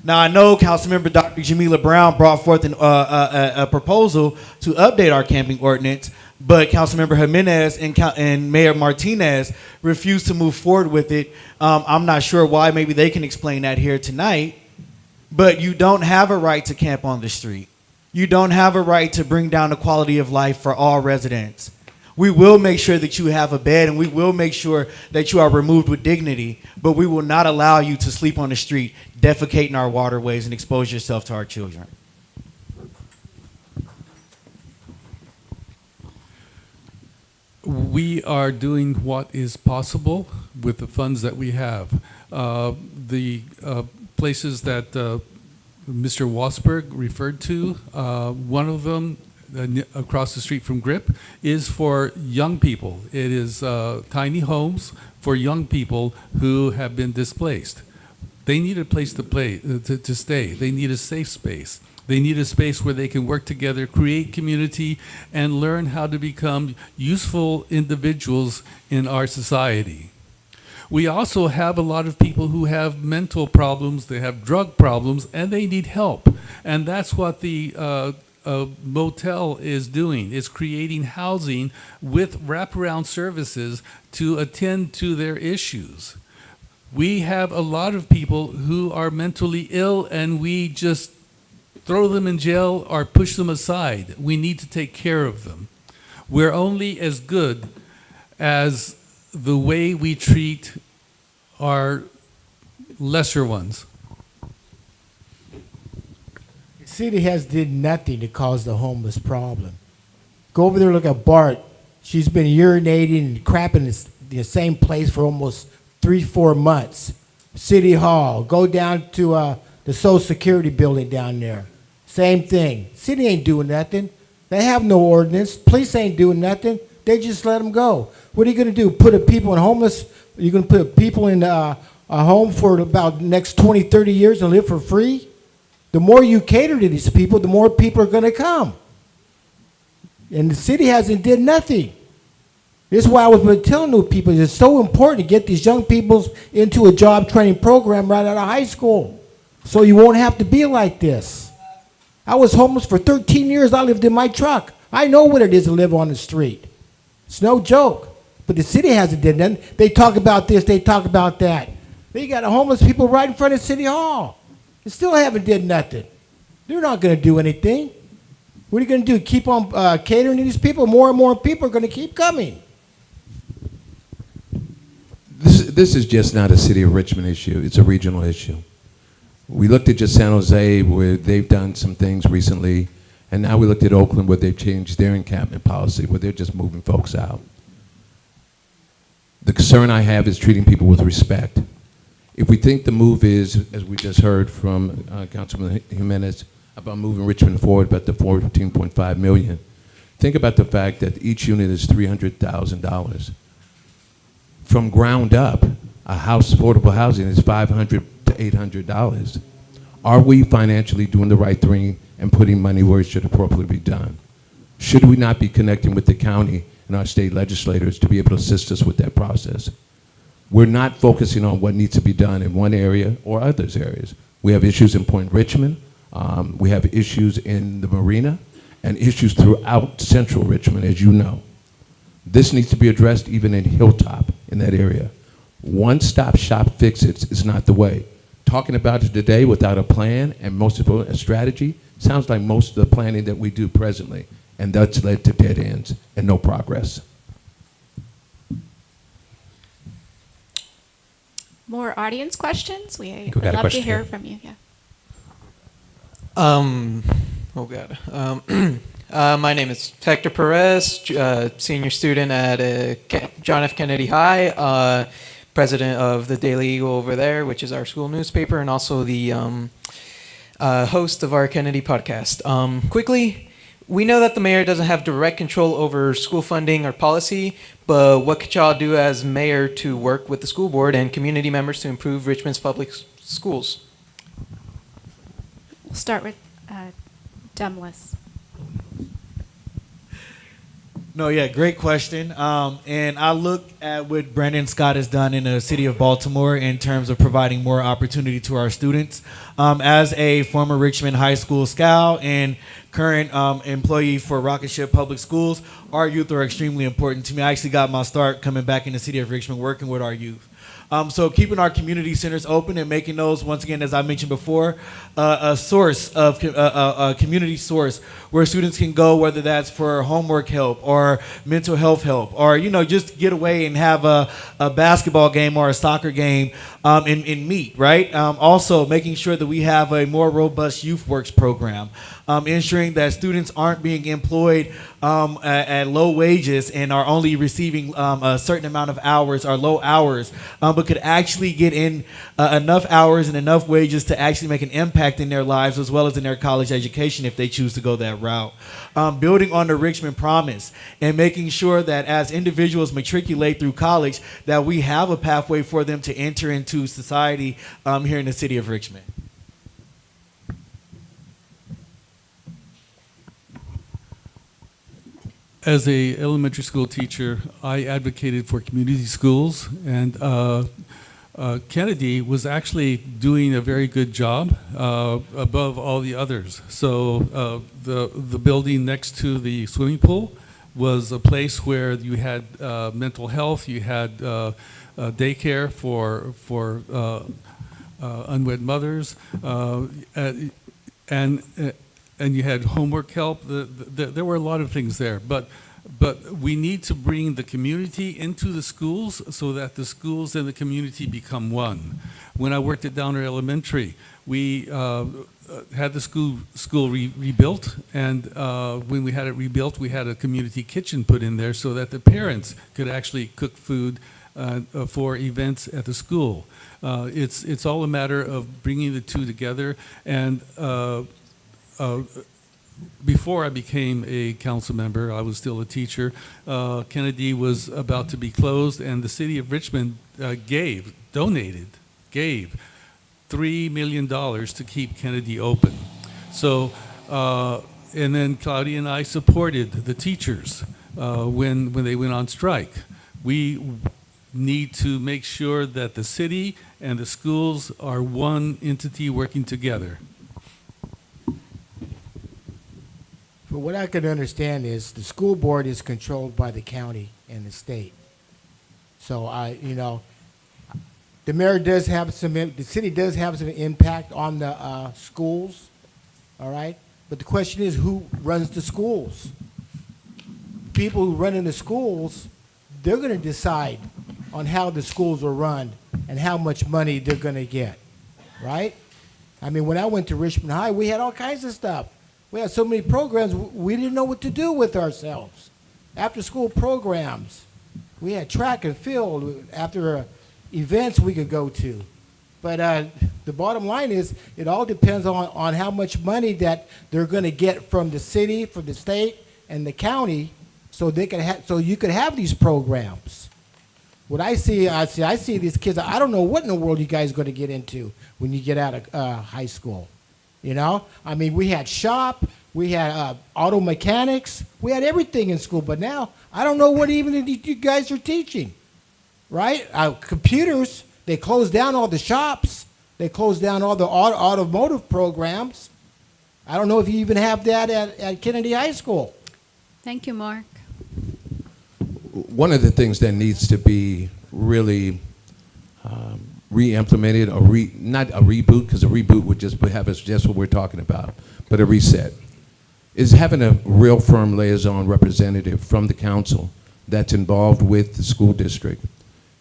Now, I know Councilmember Dr. Jamila Brown brought forth a proposal to update our camping ordinance, but Councilmember Jimenez and Mayor Martinez refused to move forward with it. I'm not sure why. Maybe they can explain that here tonight. But you don't have a right to camp on the street. You don't have a right to bring down the quality of life for all residents. We will make sure that you have a bed, and we will make sure that you are removed with dignity, but we will not allow you to sleep on the street, defecate in our waterways, and expose yourself to our children. We are doing what is possible with the funds that we have. The places that Mr. Wasberg referred to, one of them across the street from GRIP is for young people. It is tiny homes for young people who have been displaced. They need a place to stay. They need a safe space. They need a space where they can work together, create community, and learn how to become useful individuals in our society. We also have a lot of people who have mental problems, they have drug problems, and they need help. And that's what the motel is doing, is creating housing with wraparound services to attend to their issues. We have a lot of people who are mentally ill, and we just throw them in jail or push them aside. We need to take care of them. We're only as good as the way we treat our lesser ones. The city has did nothing to cause the homeless problem. Go over there, look at Bart. She's been urinating and crapping in the same place for almost 3-4 months. City Hall. Go down to the Social Security building down there. Same thing. City ain't doing nothing. They have no ordinance. Police ain't doing nothing. They just let them go. What are you going to do? Put people in homeless? You're going to put people in a home for about the next 20, 30 years and live for free? The more you cater to these people, the more people are going to come. And the city hasn't did nothing. This is why I was telling new people it's so important to get these young people into a job training program right out of high school so you won't have to be like this. I was homeless for 13 years. I lived in my truck. I know what it is to live on the street. It's no joke. But the city hasn't did nothing. They talk about this, they talk about that. They got homeless people right in front of City Hall. They still haven't did nothing. They're not going to do anything. What are you going to do? Keep on catering to these people? More and more people are going to keep coming. This is just not a city of Richmond issue. It's a regional issue. We looked at just San Jose, where they've done some things recently, and now we looked at Oakland, where they've changed their encampment policy, where they're just moving folks out. The concern I have is treating people with respect. If we think the move is, as we just heard from Councilman Jimenez, about moving Richmond forward, about the $14.5 million, think about the fact that each unit is $300,000. From ground up, a house, affordable housing, is $500 to $800. Are we financially doing the right thing and putting money where it should appropriately be done? Should we not be connecting with the county and our state legislators to be able to assist us with that process? We're not focusing on what needs to be done in one area or others areas. We have issues in Point Richmond, we have issues in the marina, and issues throughout central Richmond, as you know. This needs to be addressed even in Hilltop, in that area. One-stop shop fix-its is not the way. Talking about it today without a plan and most of a strategy sounds like most of the planning that we do presently, and that's led to dead ends and no progress. More audience questions? We Would got a love to question hear here. from you. Yeah. Oh God. My name is Hector Perez, senior student at John F. Kennedy High, president of the Daily Eagle over there, which is our school newspaper, and also the host of our Kennedy podcast. Quickly, we know that the mayor doesn't have direct control over school funding or policy, but what could y'all do as mayor to work with the school board and community members to improve Richmond's public schools? We'll start with Demlis. No, yeah, great question. And I look at what Brandon Scott has done in the city of Baltimore in terms of providing more opportunity to our students. As a former Richmond High School scout and current employee for Rocket Ship Public Schools, our youth are extremely important to me. I actually got my start coming back in the city of Richmond working with our youth. So keeping our community centers open and making those, once again, as I mentioned before, a source of a community source where students can go, whether that's for homework help or mental health help, or just get away and have a basketball game or a soccer game and meet, right? Also making sure that we have a more robust youth works program, ensuring that students aren't being employed at low wages and are only receiving a certain amount of hours or low hours, but could actually get in enough hours and enough wages to actually make an impact in their lives as well as in their college education if they choose to go that route. Building on the Richmond promise and making sure that as individuals matriculate through college that we have a pathway for them to enter into society here in the city of Richmond. As a elementary school teacher, I advocated for community schools, and Kennedy was actually doing a very good job above all the others. So the building next to the swimming pool was a place where you had mental health, you had daycare for unwed mothers, and you had homework help. There were a lot of things there, but we need to bring the community into the schools so that the schools and the community become one. When I worked at Downer Elementary, we had the school rebuilt, and when we had it rebuilt, we had a community kitchen put in there so that the parents could actually cook food for events at the school. It's all a matter of bringing the two together, and before I became a council member, I was still a teacher. Kennedy was about to be closed, and the city of Richmond donated $3 million to keep Kennedy open. So, and then Claudia and I supported the teachers when they went on strike. We need to make sure that the city and the schools are one entity working together. But what I can understand is the school board is controlled by the county and the state. So the mayor does have the city does have some impact on the schools, all right? But the question is, who runs the schools? People who run in the schools, they're gonna decide on how the schools are run and how much money they're gonna get, right? I mean, when I went to Richmond High, we had all kinds of stuff. We had so many programs, we didn't know what to do with ourselves. After school programs, we had track and field. After events we could go to. But the bottom line is, it all depends on how much money that they're going to get from the city, from the state, and the county, so they can so you could have these programs. What I see these kids. I don't know what in the world you guys are going to get into when you get out of high school. I mean, we had shop, we had auto mechanics, we had everything in school. But now I don't know what even you guys are teaching, right? Computers. They closed down all the shops. They closed down all the automotive programs. I don't know if you even have that at Kennedy High School. Thank you, Mark. One of the things that needs to be really re-implemented, or not a reboot, because a reboot would just have us just what we're talking about, but a reset, is having a real firm liaison representative from the council that's involved with the school district.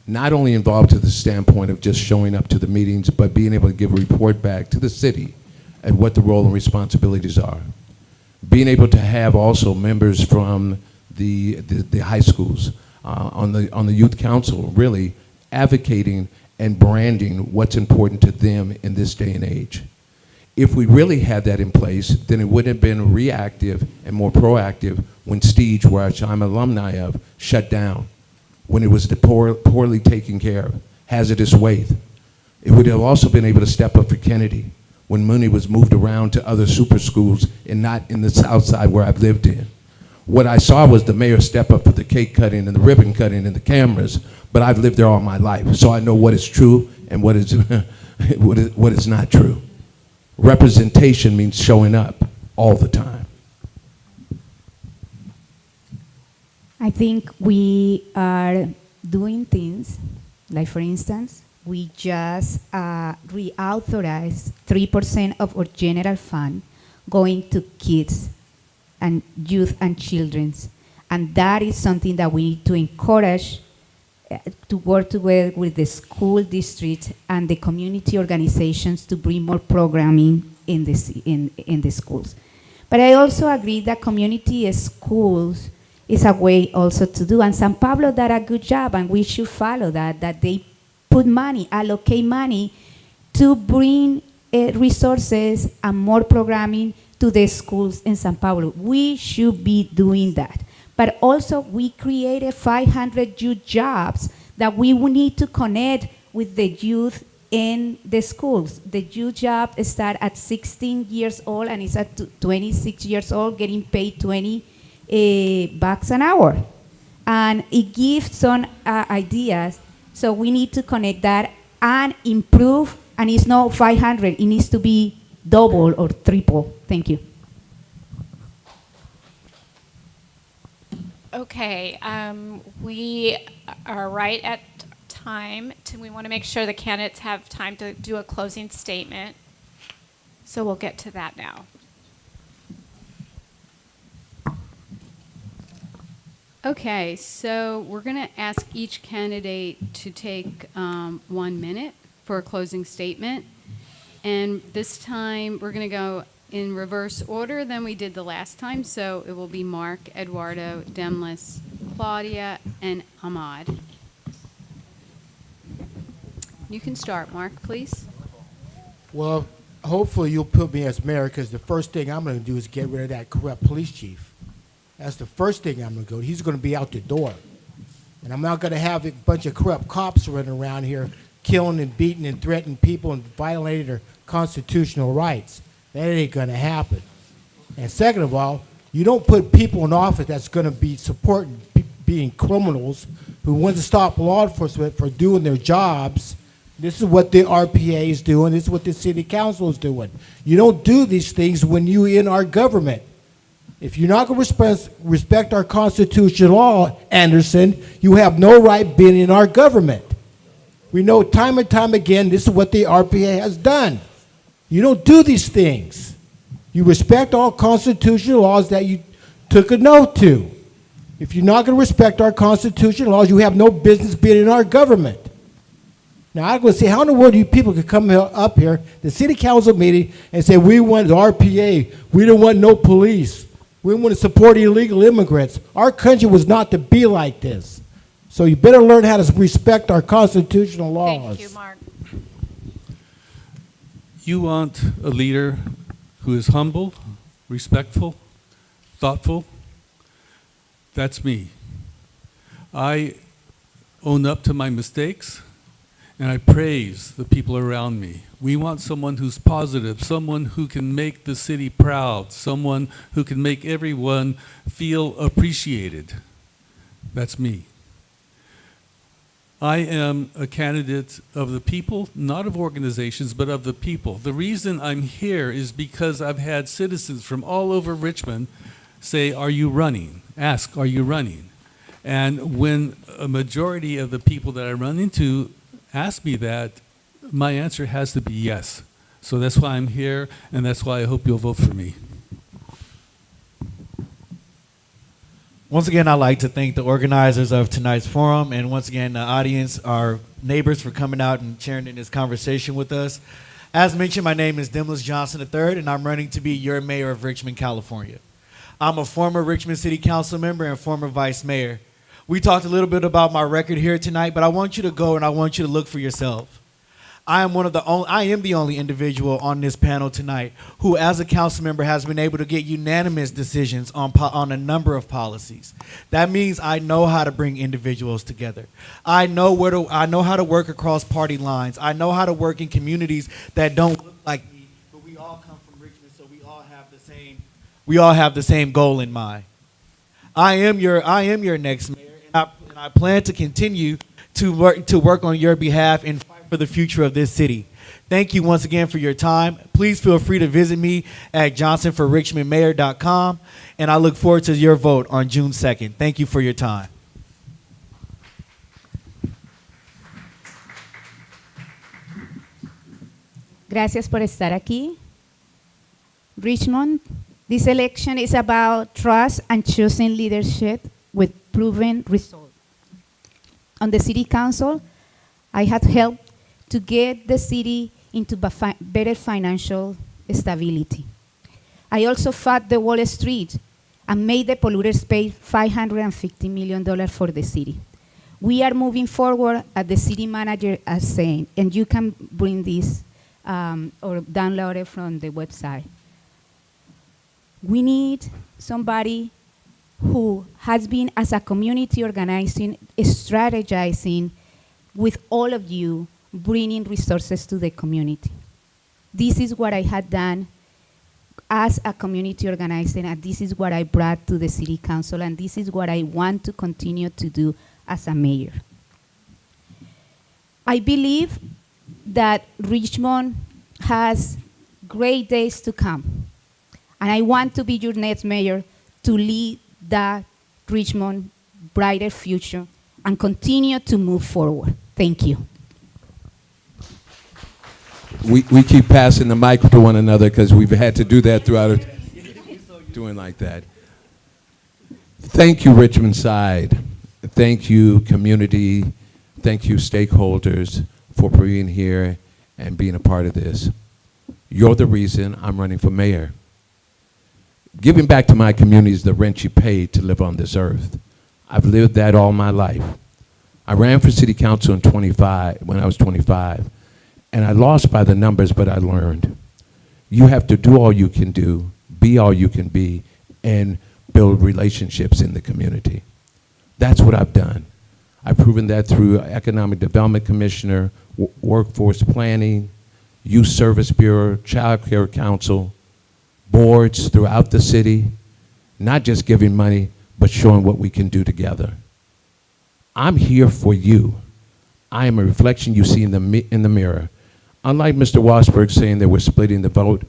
Not only involved to the standpoint of just showing up to the meetings, but being able to give a report back to the city and what the role and responsibilities are. Being able to have also members from the high schools on the youth council, really advocating and branding what's important to them in this day and age. If we really had that in place, then it would have been reactive and more proactive when Stige, which I'm alumni of, shut down, when it was poorly taken care of, hazardous waste. It would have also been able to step up for Kennedy when money was moved around to other super schools and not in the South Side where I've lived in. What I saw was the mayor step up for the cake cutting and the ribbon cutting and the cameras, but I've lived there all my life, so I know what is true and what is, what is not true. Representation means showing up all the time. I think we are doing things, like for instance, we just reauthorized 3% of our general fund going to kids and youth and children's. And that is something that we need to encourage to work together with the school district and the community organizations to bring more programming in the schools. But I also agree that community schools is a way also to do, and San Pablo did a good job, and we should follow that they put money, allocate money to bring resources and more programming to the schools in San Pablo. We should be doing that. But also we created 500 youth jobs that we will need to connect with the youth in the schools. The youth job start at 16 years old and is at 26 years old getting paid 20 bucks an hour. And it gives some ideas. So we need to connect that and improve, and it's not 500, it needs to be double or triple. Thank you. Okay, we are right at time. We want to make sure the candidates have time to do a closing statement. So we'll get to that now. Okay, so we're going to ask each candidate to take 1 minute for a closing statement. And this time, we're going to go in reverse order than we did the last time. So it will be Mark, Eduardo, Demlis, Claudia, and Ahmad. You can start, Mark, please. Well, hopefully you'll put me as mayor, because the first thing I'm going to do is get rid of that corrupt police chief. That's the first thing I'm going to go. He's going to be out the door. And I'm not going to have a bunch of corrupt cops running around here killing and beating and threatening people and violating their constitutional rights. That ain't going to happen. And second of all, you don't put people in office that's going to be supporting being criminals who want to stop law enforcement for doing their jobs. This is what the RPA is doing. This is what the city council is doing. You don't do these things when you're in our government. If you're not going to respect our constitutional law, Anderson, you have no right being in our government. We know time and time again this is what the RPA has done. You don't do these things. You respect all constitutional laws that you took an oath to. If you're not going to respect our constitutional laws, you have no business being in our government. Now, I'm going to say, how in the world do you people could come up here, the city council meeting, and say, we want the RPA, we don't want no police, we want to support illegal immigrants. Our country was not to be like this. So you better learn how to respect our constitutional laws. Thank you, Mark. You want a leader who is humble, respectful, thoughtful. That's me. I own up to my mistakes, and I praise the people around me. We want someone who's positive, someone who can make the city proud, someone who can make everyone feel appreciated. That's me. I am a candidate of the people, not of organizations, but of the people. The reason I'm here is because I've had citizens from all over Richmond say, are you running? Ask, are you running? And when a majority of the people that I run into ask me that, my answer has to be yes. So that's why I'm here, and that's why I hope you'll vote for me. Once again, I'd like to thank the organizers of tonight's forum, and once again, the audience, our neighbors, for coming out and sharing in this conversation with us. As mentioned, my name is Demlis Johnson III, and I'm running to be your mayor of Richmond, California. I'm a former Richmond City Council member and former vice mayor. We talked a little bit about my record here tonight, but I want you to go and I want you to look for yourself. I am the only individual on this panel tonight who, as a council member, has been able to get unanimous decisions on a number of policies. That means I know how to bring individuals together. I know how to work across party lines. I know how to work in communities that don't look like me, but we all come from Richmond, so we all have the same goal in mind. I am your next mayor, and I plan to continue to work on your behalf and fight for the future of this city. Thank you once again for your time. Please feel free to visit me at johnsonforrichmondmayor.com, and I look forward to your vote on June 2nd. Thank you for your time. Gracias por estar aquí. Richmond, this election is about trust and choosing leadership with proven results. On the city council, I have helped to get the city into better financial stability. I also fought the Wall Street and made the polluters pay $550 million for the city. We are moving forward, as the city manager is saying, and you can bring this or download it from the website. We need somebody who has been, as a community, organizing, strategizing with all of you, bringing resources to the community. This is what I had done as a community organizer, and this is what I brought to the city council, and this is what I want to continue to do as a mayor. I believe that Richmond has great days to come, and I want to be your next mayor to lead that Richmond brighter future and continue to move forward. Thank you. We keep passing the mic to one another because we've had to do that throughout it, doing like that. Thank you, Richmondside. Thank you, community. Thank you, stakeholders, for being here and being a part of this. You're the reason I'm running for mayor. Giving back to my community is the rent you pay to live on this earth. I've lived that all my life. I ran for city council when I was 25, and I lost by the numbers, but I learned. You have to do all you can do, be all you can be, and build relationships in the community. That's what I've done. I've proven that through Economic Development Commissioner, Workforce Planning, Youth Service Bureau, Child Care Council, boards throughout the city, not just giving money, but showing what we can do together. I'm here for you. I am a reflection you see in the mirror. Unlike Mr. Wasberg saying that we're splitting the vote,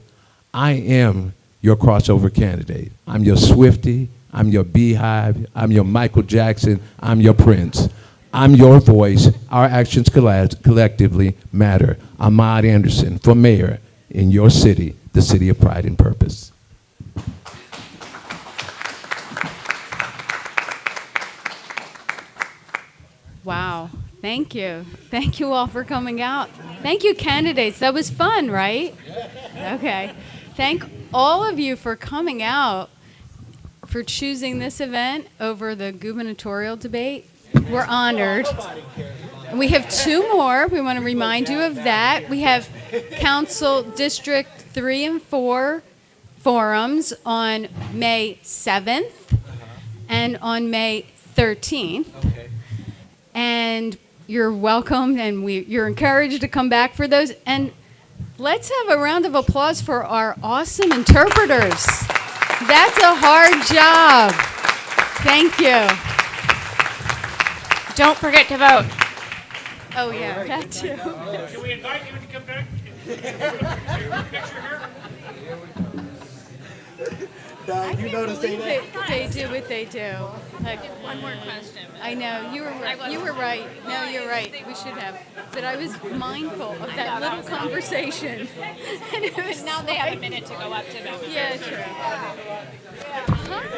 I am your crossover candidate. I'm your Swiftie, I'm your Beehive, I'm your Michael Jackson, I'm your Prince. I'm your voice. Our actions collectively matter. Ahmad Anderson for mayor in your city, the city of pride and purpose. Wow. Thank you. Thank you all for coming out. Thank you, candidates. That was fun, right? Okay. Thank all of you for coming out, for choosing this event over the gubernatorial debate. We're honored. We have two more. We want to remind you of that. We have Council District 3 and 4 forums on May 7th and on May 13th. Okay. And you're welcome, and you're encouraged to come back for those. And let's have a round of applause for our awesome interpreters. That's a hard job. Thank you. Don't forget to vote. Oh, yeah, that too. Can we invite you to come back? Picture here? You know to say that. They do what they do. Like, One more question. I know, you were right. You were right. No, you're right. We should have. But I was mindful of that little conversation. And it was Now they have a minute to go up to them. Yeah, true. Hi.